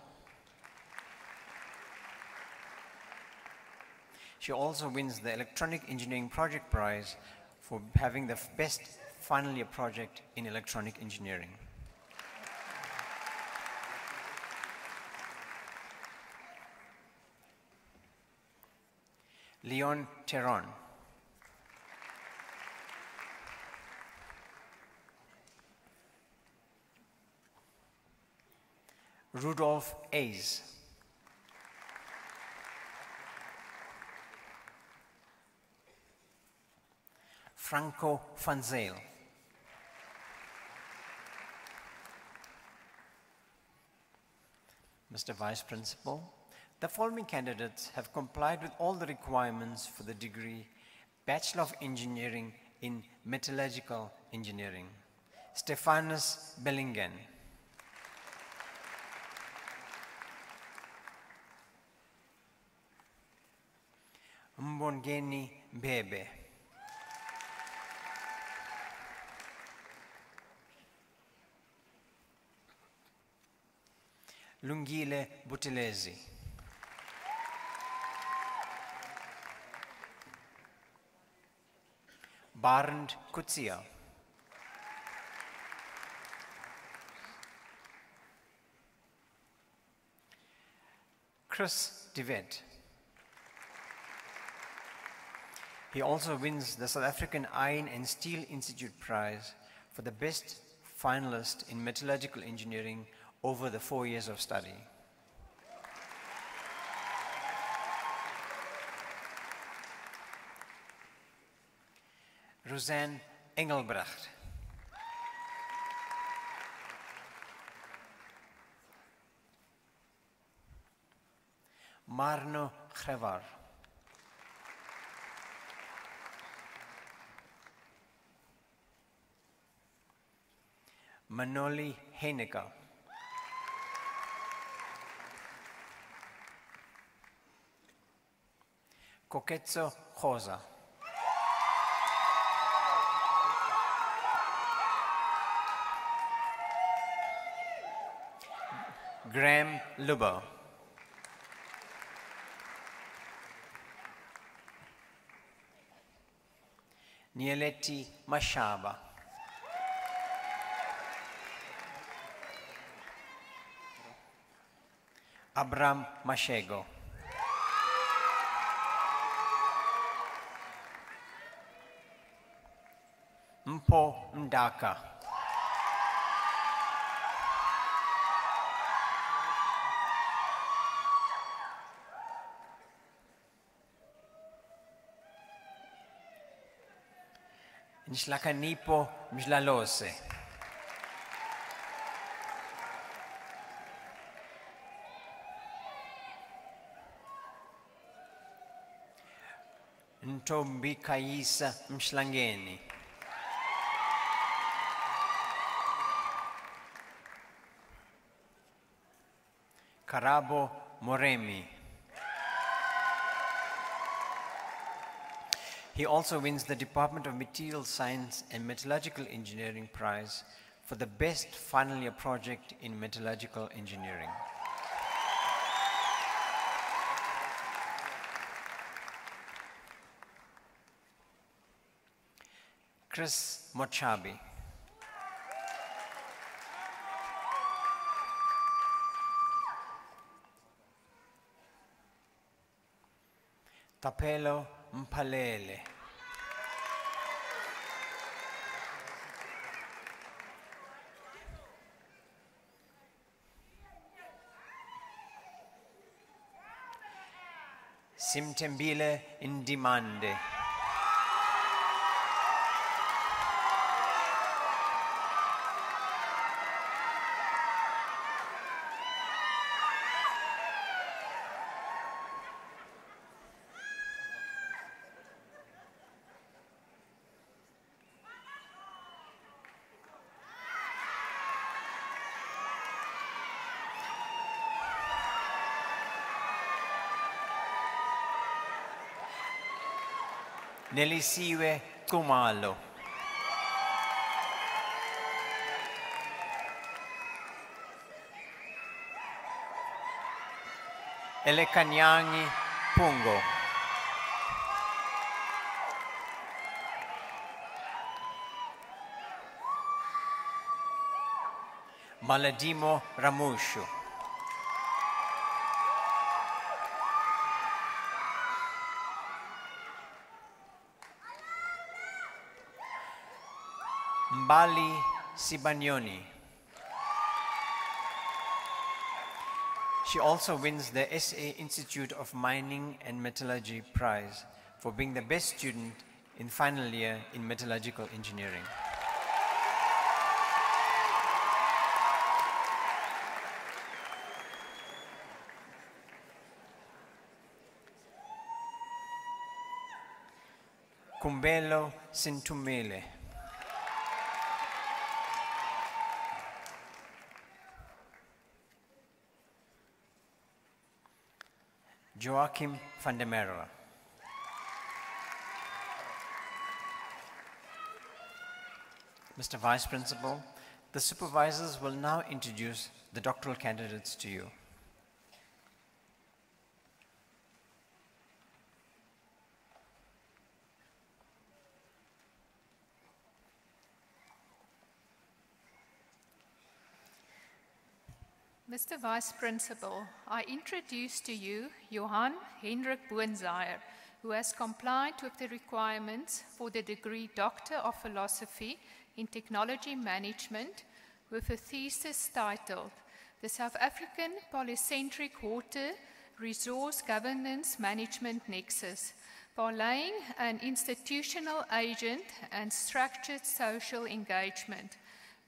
She also wins the Electronic Engineering Project Prize for having the best final year project in electronic engineering. Leon Teron. Rudolf Ays. Franco Fanzel. Mr. Vice Principal, the following candidates have complied with all the requirements for the degree Bachelor of Engineering in Metallurgical Engineering. Stephanus Bellingen. Mbongeni Bebe. Lungile Butelezi. Barend Kutsia. Chris DeWet. He also wins the South African Iron and Steel Institute Prize for the best finalist in metallurgical engineering over the 4 years of study. Roseanne Engelbrecht. Marno Grevar. Manoli Heineke. Koketso Khoza. Graham Lubo. Nieleti Mashaba. Abram Mashego. Po Ndaka. Nhlakanipo Mhlalose. Ntombi Kaisa Mhlangeni. Karabo Moremi. He also wins the Department of Material Science and Metallurgical Engineering Prize for the best final year project in metallurgical engineering. Chris Mochabi. Tapelo Mpalele. Simtembile Indimande. Nelisiwe Kumalo. Elekanyangi Pungo. Maladimo Ramushu. Mbali Sibanyoni. She also wins the SA Institute of Mining and Metallurgy Prize for being the best student in final year in metallurgical engineering. Kumbelo Sintumele. Joachim van der Merwe. Mr. Vice Principal, the supervisors will now introduce the doctoral candidates to you. Mr. Vice Principal, I introduce to you Johan Hendrik Boonzaier, who has complied with the requirements for the degree Doctor of Philosophy in Technology Management with a thesis titled The South African Polycentric Water Resource Governance Management Nexus, Parlaying an Institutional Agent and Structured Social Engagement,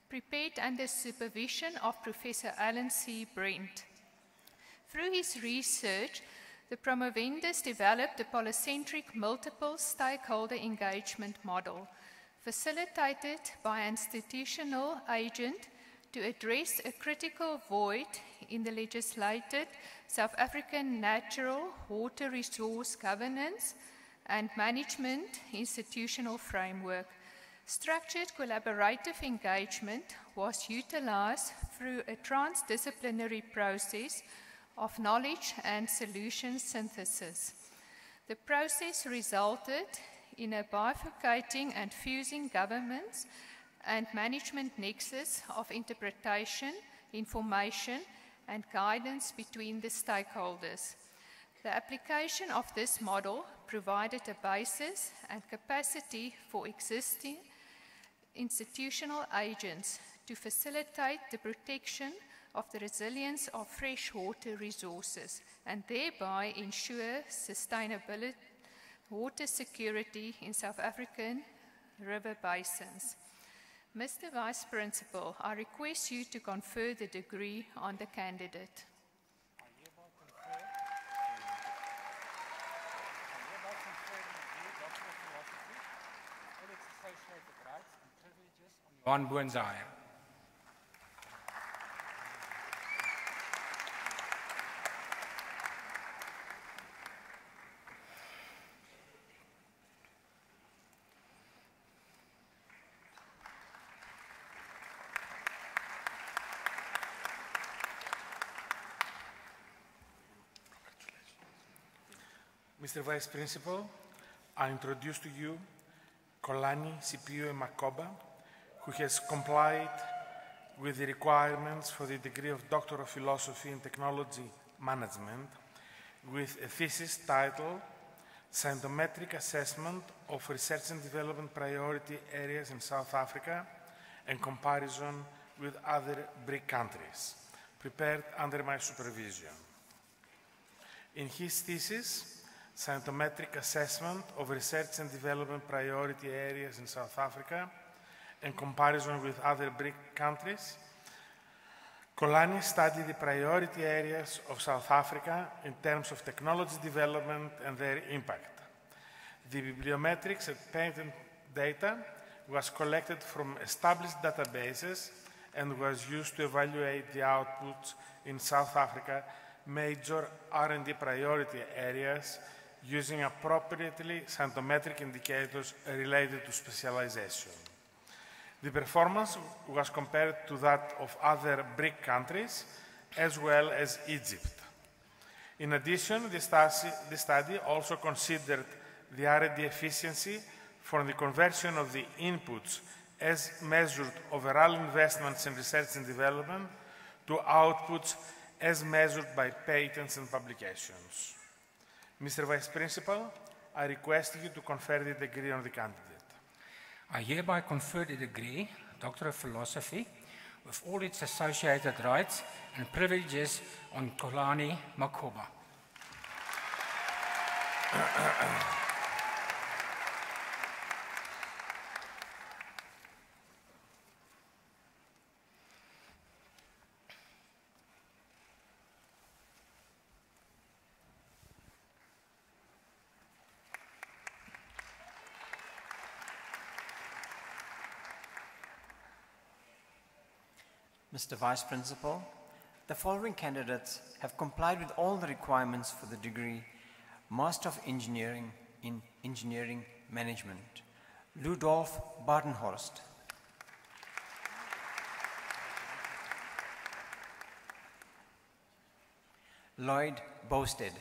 prepared under supervision of Professor Alan C. Brent. Through his research, the promovendus developed a polycentric multiple stakeholder engagement model, facilitated by an institutional agent to address a critical void in the legislated South African natural water resource governance and management institutional framework. Structured collaborative engagement was utilized through a transdisciplinary process of knowledge and solution synthesis. The process resulted in a bifurcating and fusing governance and management nexus of interpretation, information, and guidance between the stakeholders. The application of this model provided a basis and capacity for existing institutional agents to facilitate the protection of the resilience of freshwater resources and thereby ensure sustainable water security in South African river basins. Mr. Vice Principal, I request you to confer the degree on the candidate. Johan Boonzaier. Mr. Vice Principal, I introduce to you Kolani Sipio Makoba, who has complied with the requirements for the degree of Doctor of Philosophy in Technology Management with a thesis titled Scientometric Assessment of Research and Development Priority Areas in South Africa and Comparison with Other BRIC countries, prepared under my supervision. In his thesis, Scientometric Assessment of Research and Development Priority Areas in South Africa in comparison with other BRIC countries, Kolani studied the priority areas of South Africa in terms of technology development and their impact. The bibliometrics and patent data was collected from established databases and was used to evaluate the outputs in South Africa major R&D priority areas using appropriately scientometric indicators related to specialization. The performance was compared to that of other BRIC countries as well as Egypt. In addition, the study also considered the R&D efficiency from the conversion of the inputs as measured overall investments in research and development to outputs as measured by patents and publications. Mr. Vice Principal, I request you to confer the degree on the candidate. I hereby confer the degree, Doctor of Philosophy, with all its associated rights and privileges on Kolani Makoba. Mr. Vice Principal, the following candidates have complied with all the requirements for the degree Master of Engineering in Engineering Management. Ludolf Badenhorst. Lloyd Bosted.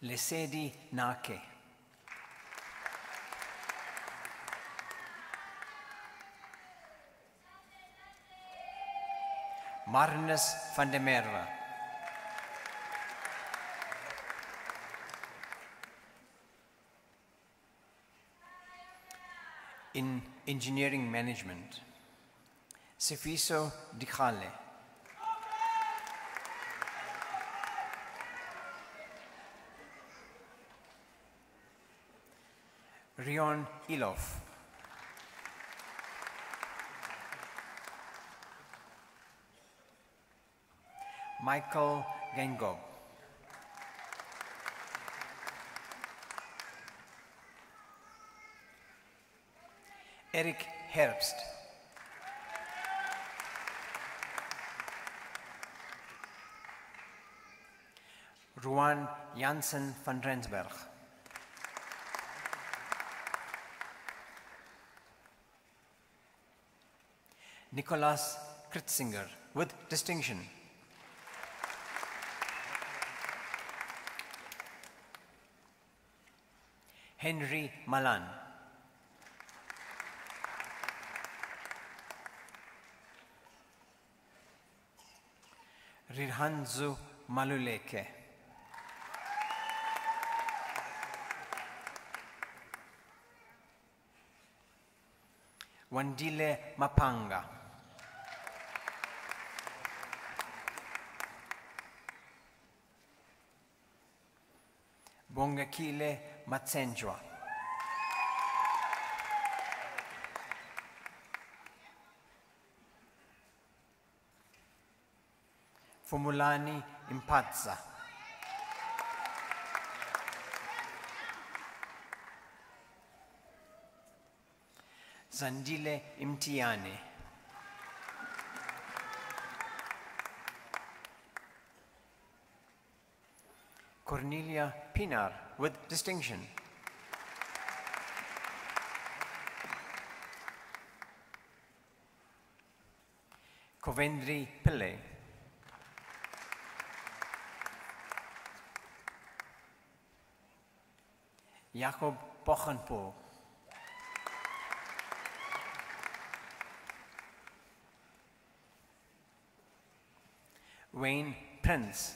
Lesedi Nake. Marnus van der Merwe. In Engineering Management, Sifiso Dikale. Rion Ilof. Michael Gengob. Eric Herbst. Ruan Janssen van Rensberg. Nicolas Kritzinger with distinction. Henry Malan. Rirhanzu Maluleke. Wandile Mapanga. Bongakile Matsenjwa. Fumulani Impazza. Zandile Imtiane. Cornelia Pinar with distinction. Covendri Pillay. Jacob Bochenpo. Wayne Prince.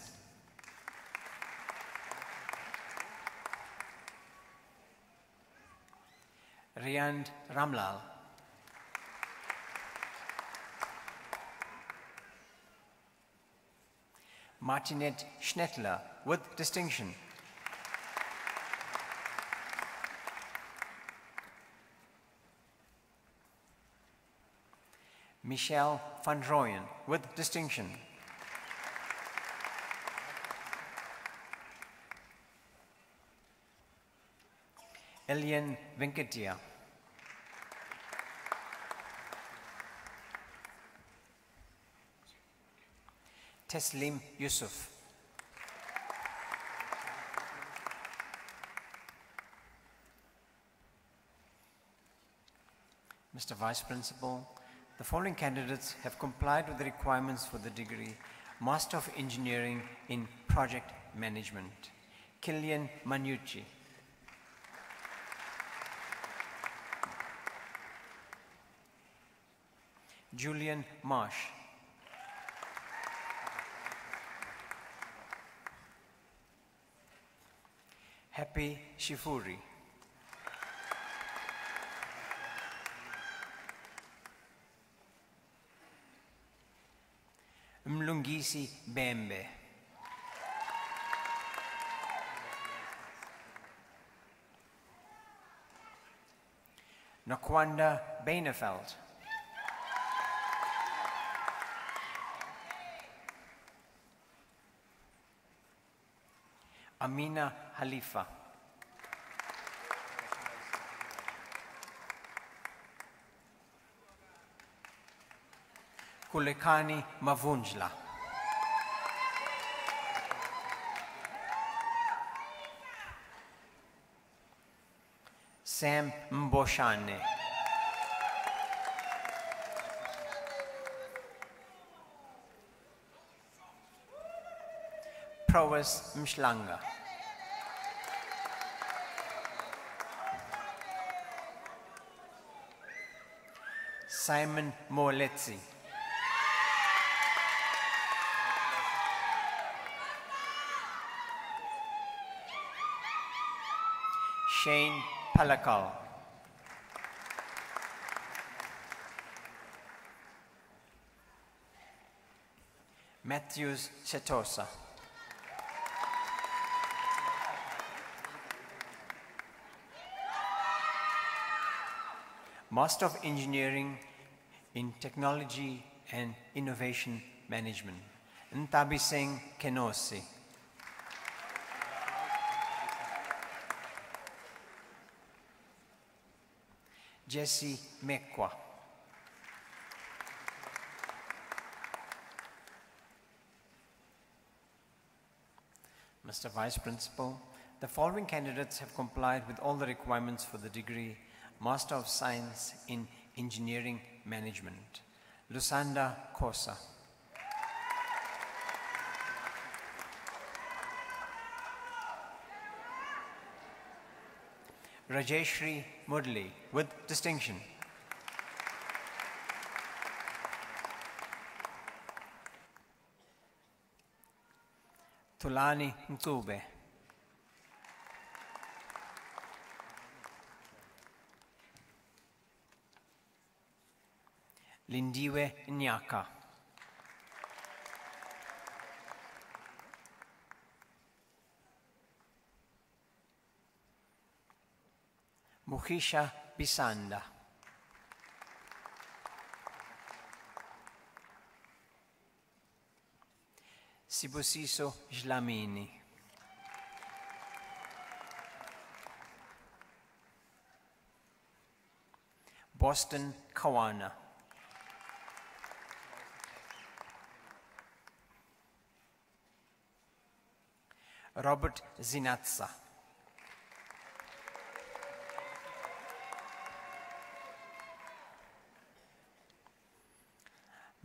Riyand Ramlal. Martinette Schnettler with distinction. Michelle van Rooyen with distinction. Elian Venkatia. Teslim Yusuf. Mr. Vice Principal, the following candidates have complied with the requirements for the degree Master of Engineering in Project Management. Kilian Manucci. Julian Marsh. Happy Shifuri. Mlungisi Bembe. Nakwanda Beinefeld. Amina Halifa. Kulekani Mavunjla. Sam Mboshane. Prowess Mshlanga. Simon Moletzi. Shane Palakal. Matthews Setosa. Master of Engineering in Technology and Innovation Management, Ntabi Singh Kenosi. Jesse Mekwa. Mr. Vice Principal, the following candidates have complied with all the requirements for the degree Master of Science in Engineering Management. Lusanda Kosa. Rajeshri Mudli with distinction. Tulani Ntube. Lindiwe Nyaka. Mukhisha Bisanda. Sibusiso Jlamini. Boston Kawana. Robert Zinatsa.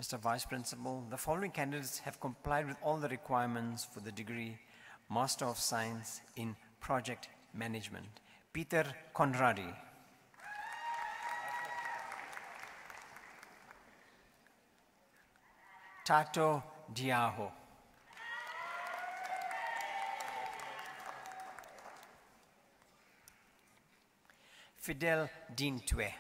Mr. Vice Principal, the following candidates have complied with all the requirements for the degree Master of Science in Project Management. Peter Conradi. Tato Diaho. Fidel Dintwe.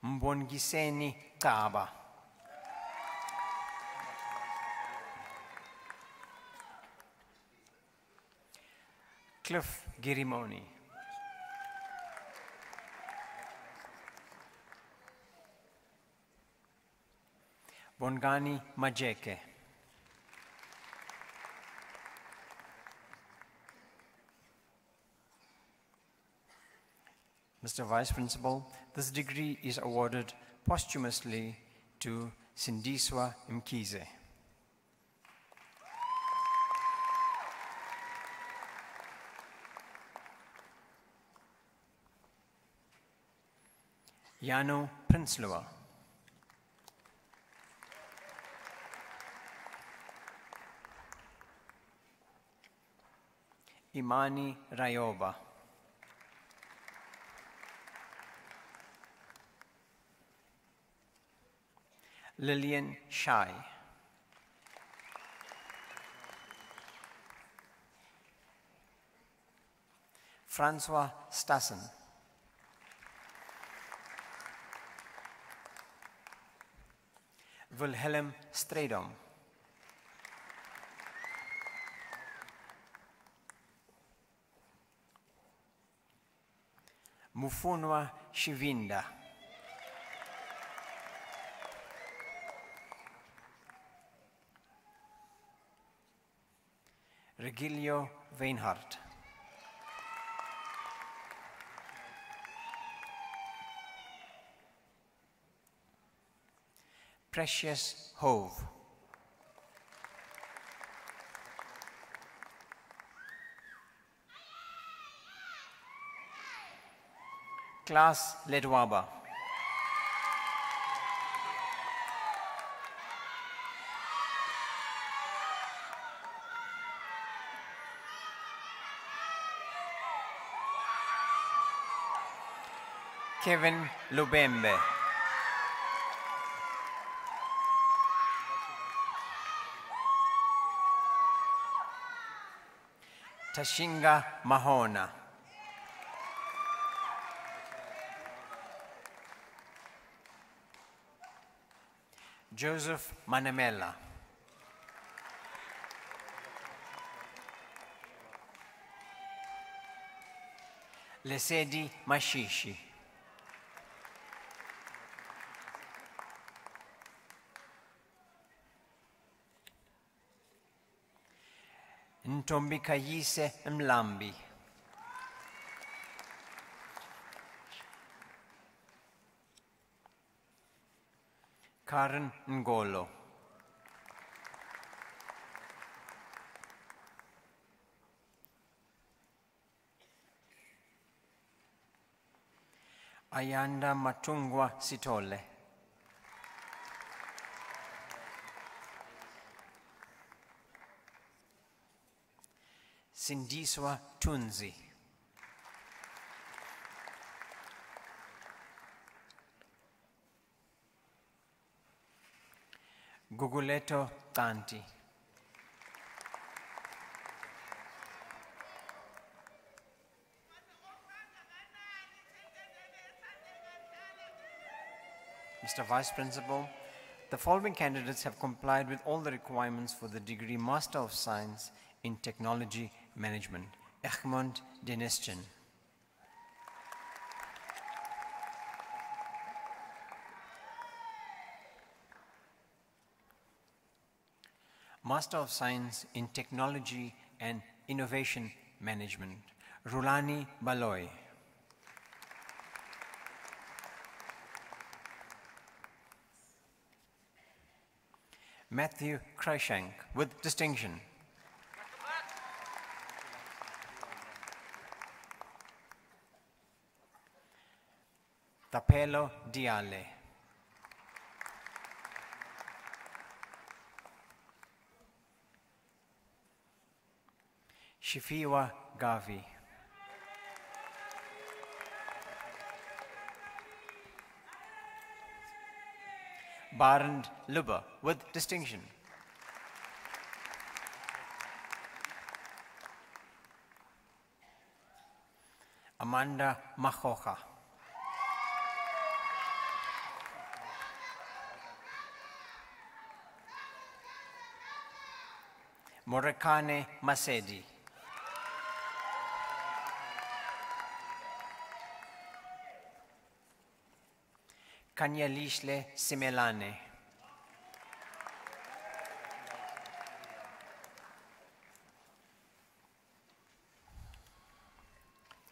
Mbongiseni Kaba. Cliff Girimoni. Bongani Majeke. Mr. Vice Principal, this degree is awarded posthumously to Sindiswa Mkize. Yano Prinslua. Imani Rayoba. Lillian Shai. Francois Stassen. Wilhelm Stradom. Mufunwa Shivinda. Regilio Weinhardt. Precious Hove. Klaas Ledwaba. Kevin Lubembe. Tashinga Mahona. Joseph Manamela. Lesedi Mashishi. Ntombikayise Mlambi. Karen Ngolo. Ayanda Matungwa Sitole. Sindiswa Tunzi. Guguleto Tanti. Mr. Vice Principal, the following candidates have complied with all the requirements for the degree Master of Science in Technology Management. Egmont Denischen. Master of Science in Technology and Innovation Management, Rulani Baloy. Matthew Kreishank with distinction. Tapelo Diale. Shifiwa Gavi. Barend Lubbe with distinction. Amanda Machocha. Morekane Masedi. Kanyalishle Simelane.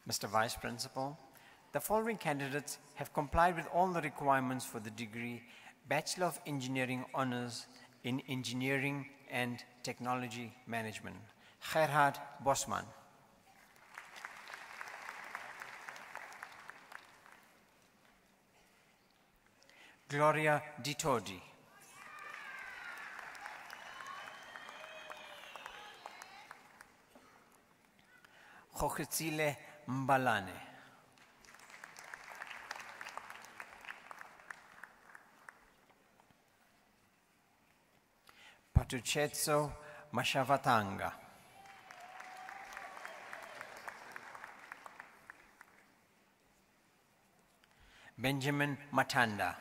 Mr. Vice Principal, the following candidates have complied with all the requirements for the degree Bachelor of Engineering Honours in Engineering and Technology Management. Gerhard Bosman. Gloria Di Todi. Jochitsile Mbalane. Patuchetso Mashavatanga. Benjamin Matanda.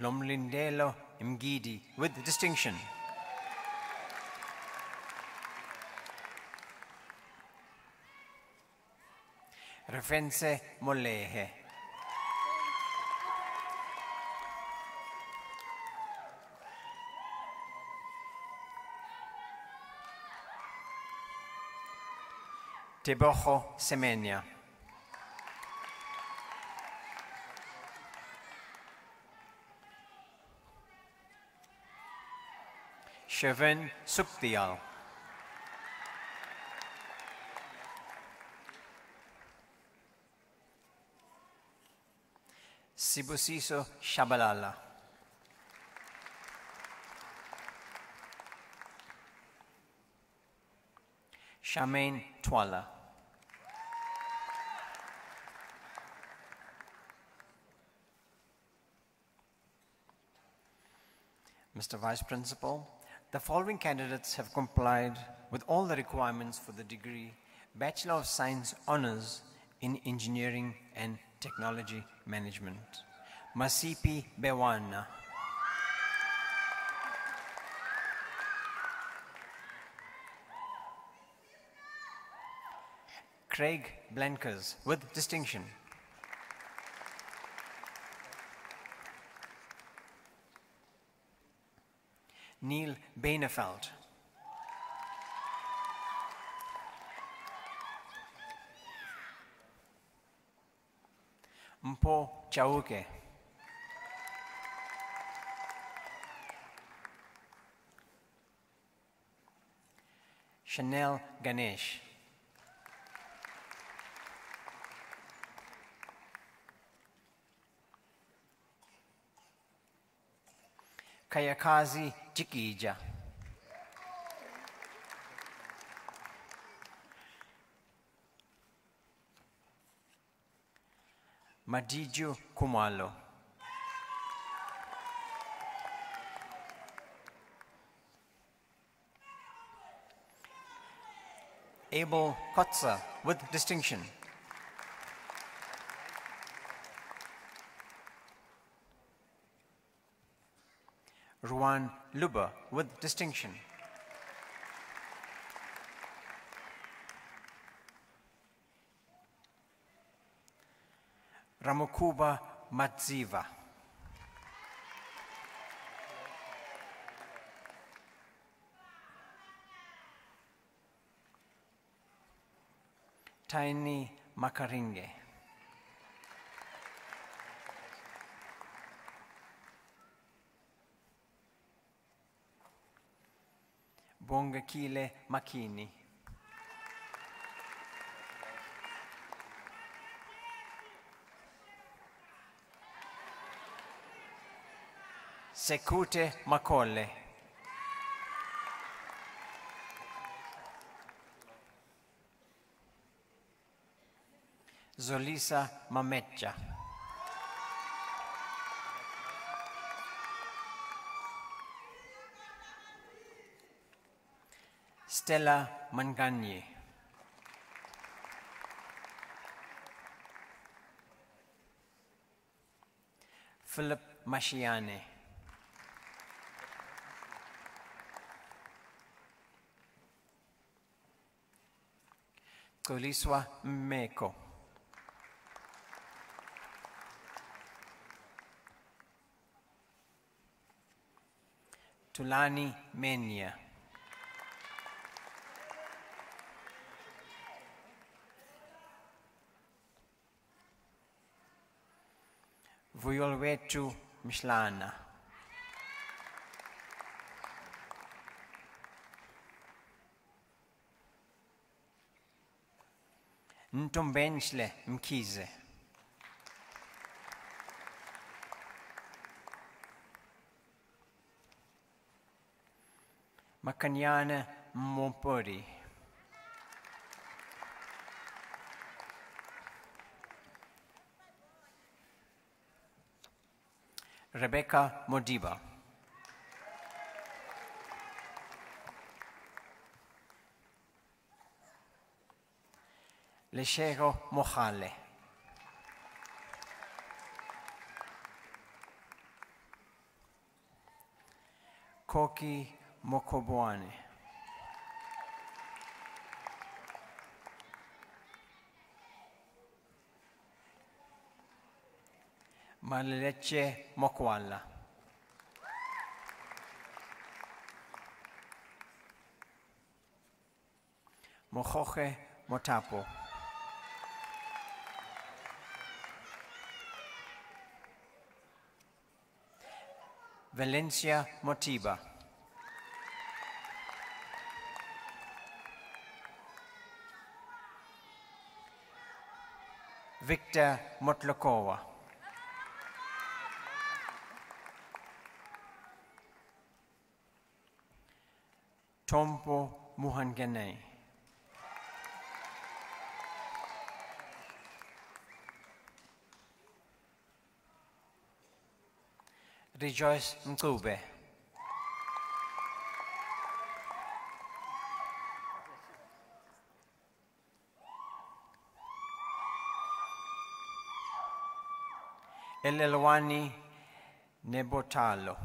Lomlindelo Mgidi with distinction. Refense Molehe. Tebojo Semenya. Chevin Sukdial. Sibusiso Shabalala. Charmaine Twala. Mr. Vice Principal, the following candidates have complied with all the requirements for the degree Bachelor of Science Honours in Engineering and Technology Management. Masipi Bewana. Craig Blankers with distinction. Neil Beineveld. Mpo Chauke. Chanel Ganesh. Kayakazi Chikija. Madiju Kumalo. Abel Kotzer with distinction. Ruan Luber with distinction. Ramukuba Matsiva. Taini Makaringe. Bongakile Makini. Sekute Makole. Zolisa Mamecha. Stella Manganye. Philip Mashiane. Koliswa Mmeko. Tulani Menya. Vuyolwetu Mshlana. Ntombenhle Mkize. Makanyana Mompori. Rebecca Modiba. Leshego Mohale. Koki Mokoboane. Maleleche Mokwala. Mojoje Motapo. Valencia Motiba. Victor Motlokova. Tompo Muhangene. Rejoice Mkube. Elelwani Nebotalo.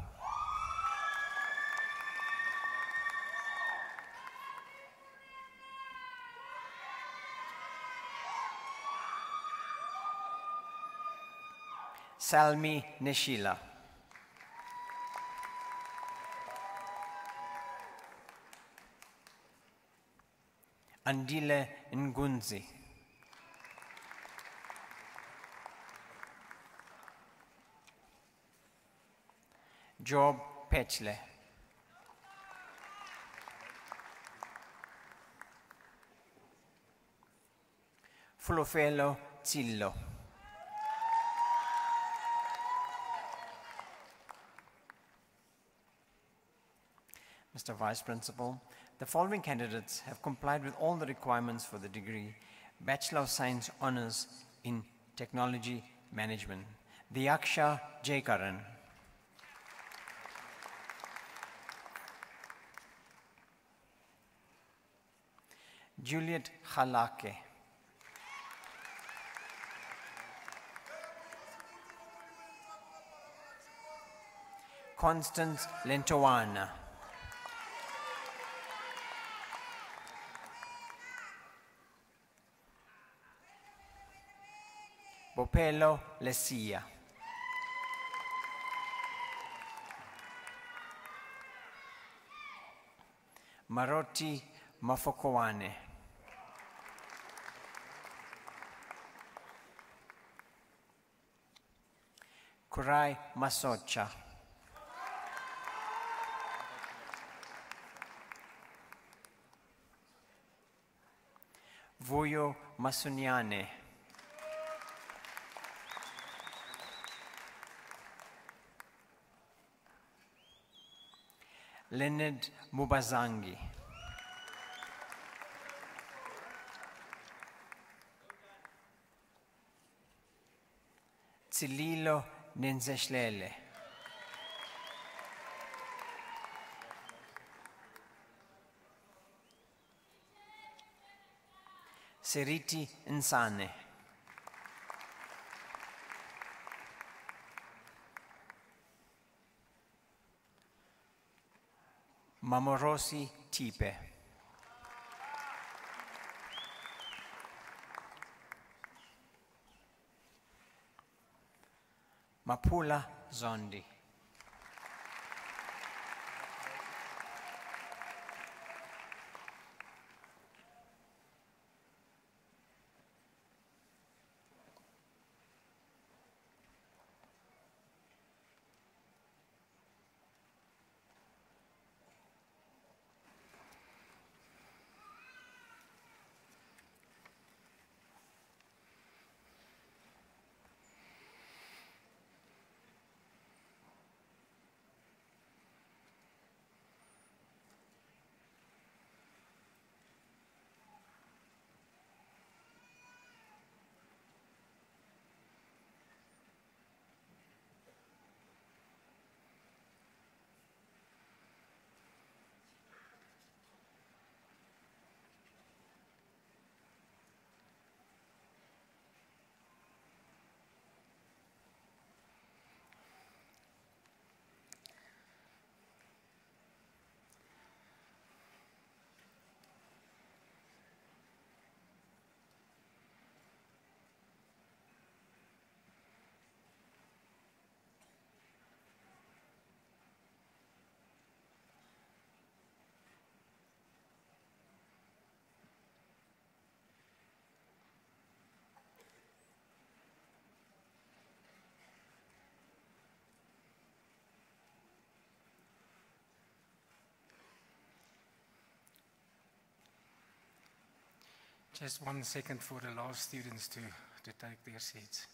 Salmi Neshila. Andile Ngunzi. Job Pechle. Fulofelo Zillo. Mr. Vice Principal, the following candidates have complied with all the requirements for the degree Bachelor of Science Honours in Technology Management. Diaksha Jaykaran. Juliet Halake. Constance Lentowana. Bopelo Lesia. Maroti Mafokowane. Kurai Masocha. Vuyo Masuniane. Leonard Mubazangi. Tsililo Nenzeshlele. Seriti Nsane. Mamorosi Tipe. Mapula Zondi. Just 1 second for the last students to take their seats.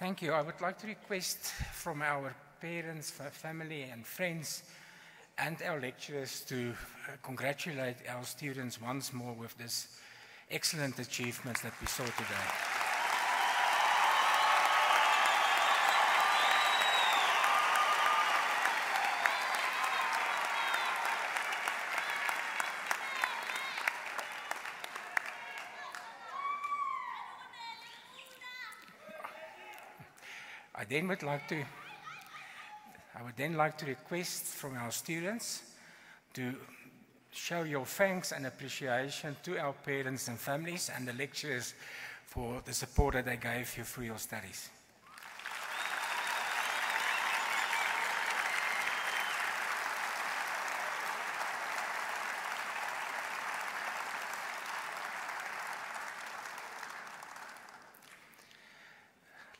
Thank you. I would like to request from our parents, family and friends and our lecturers to congratulate our students once more with this excellent achievements that we saw today. I would then like to request from our students to show your thanks and appreciation to our parents and families and the lecturers for the support that they gave you through your studies.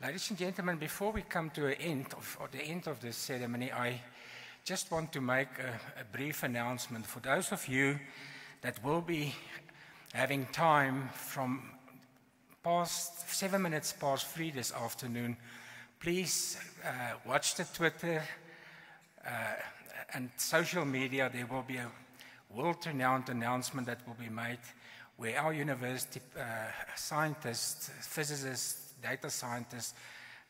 Ladies and gentlemen, before we come to the end of this ceremony, I just want to make a brief announcement for those of you that will be having time from 7 minutes past 3 this afternoon. Please watch the Twitter and social media. There will be a world-renowned announcement that will be made where our university scientists, physicists, data scientists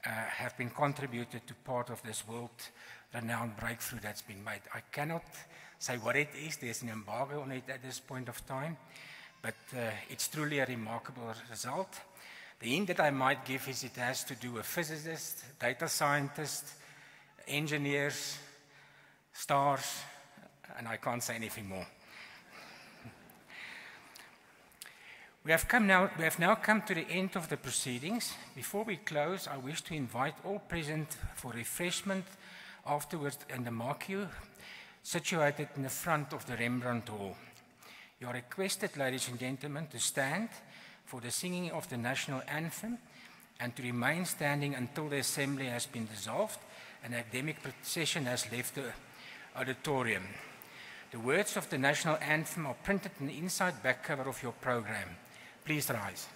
have been contributed to part of this world-renowned breakthrough that's been made. I cannot say what it is. There's an embargo on it at this point of time, but it's truly a remarkable result. The hint that I might give is it has to do with physicists, data scientists, engineers, stars, and I can't say anything more. We have now come to the end of the proceedings. Before we close, I wish to invite all present for refreshment afterwards in the marquee situated in the front of the Rembrandt Hall. You are requested, ladies and gentlemen, to stand for the singing of the national anthem and to remain standing until the assembly has been dissolved and the academic procession has left the auditorium. The words of the national anthem are printed in the inside back cover of your program. Please rise.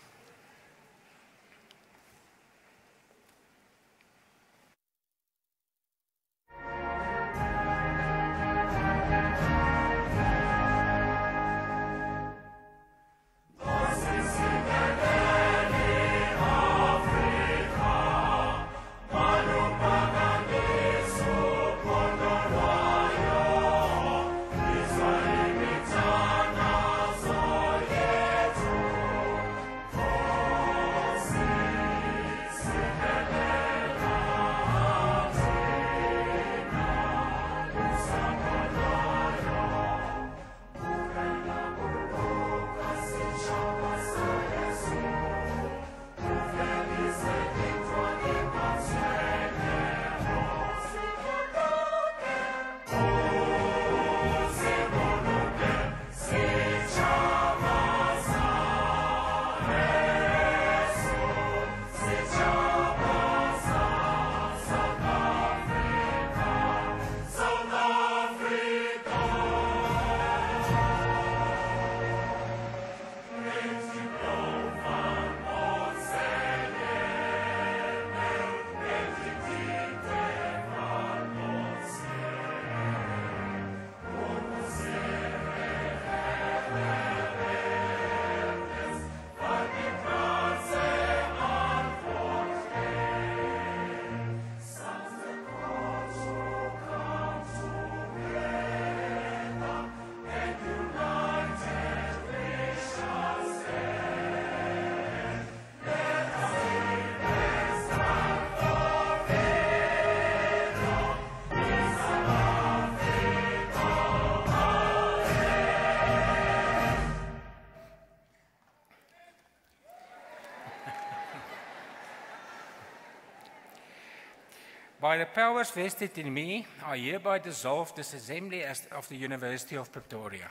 By the powers vested in me, I hereby dissolve this assembly of the University of Pretoria.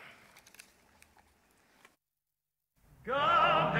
Come,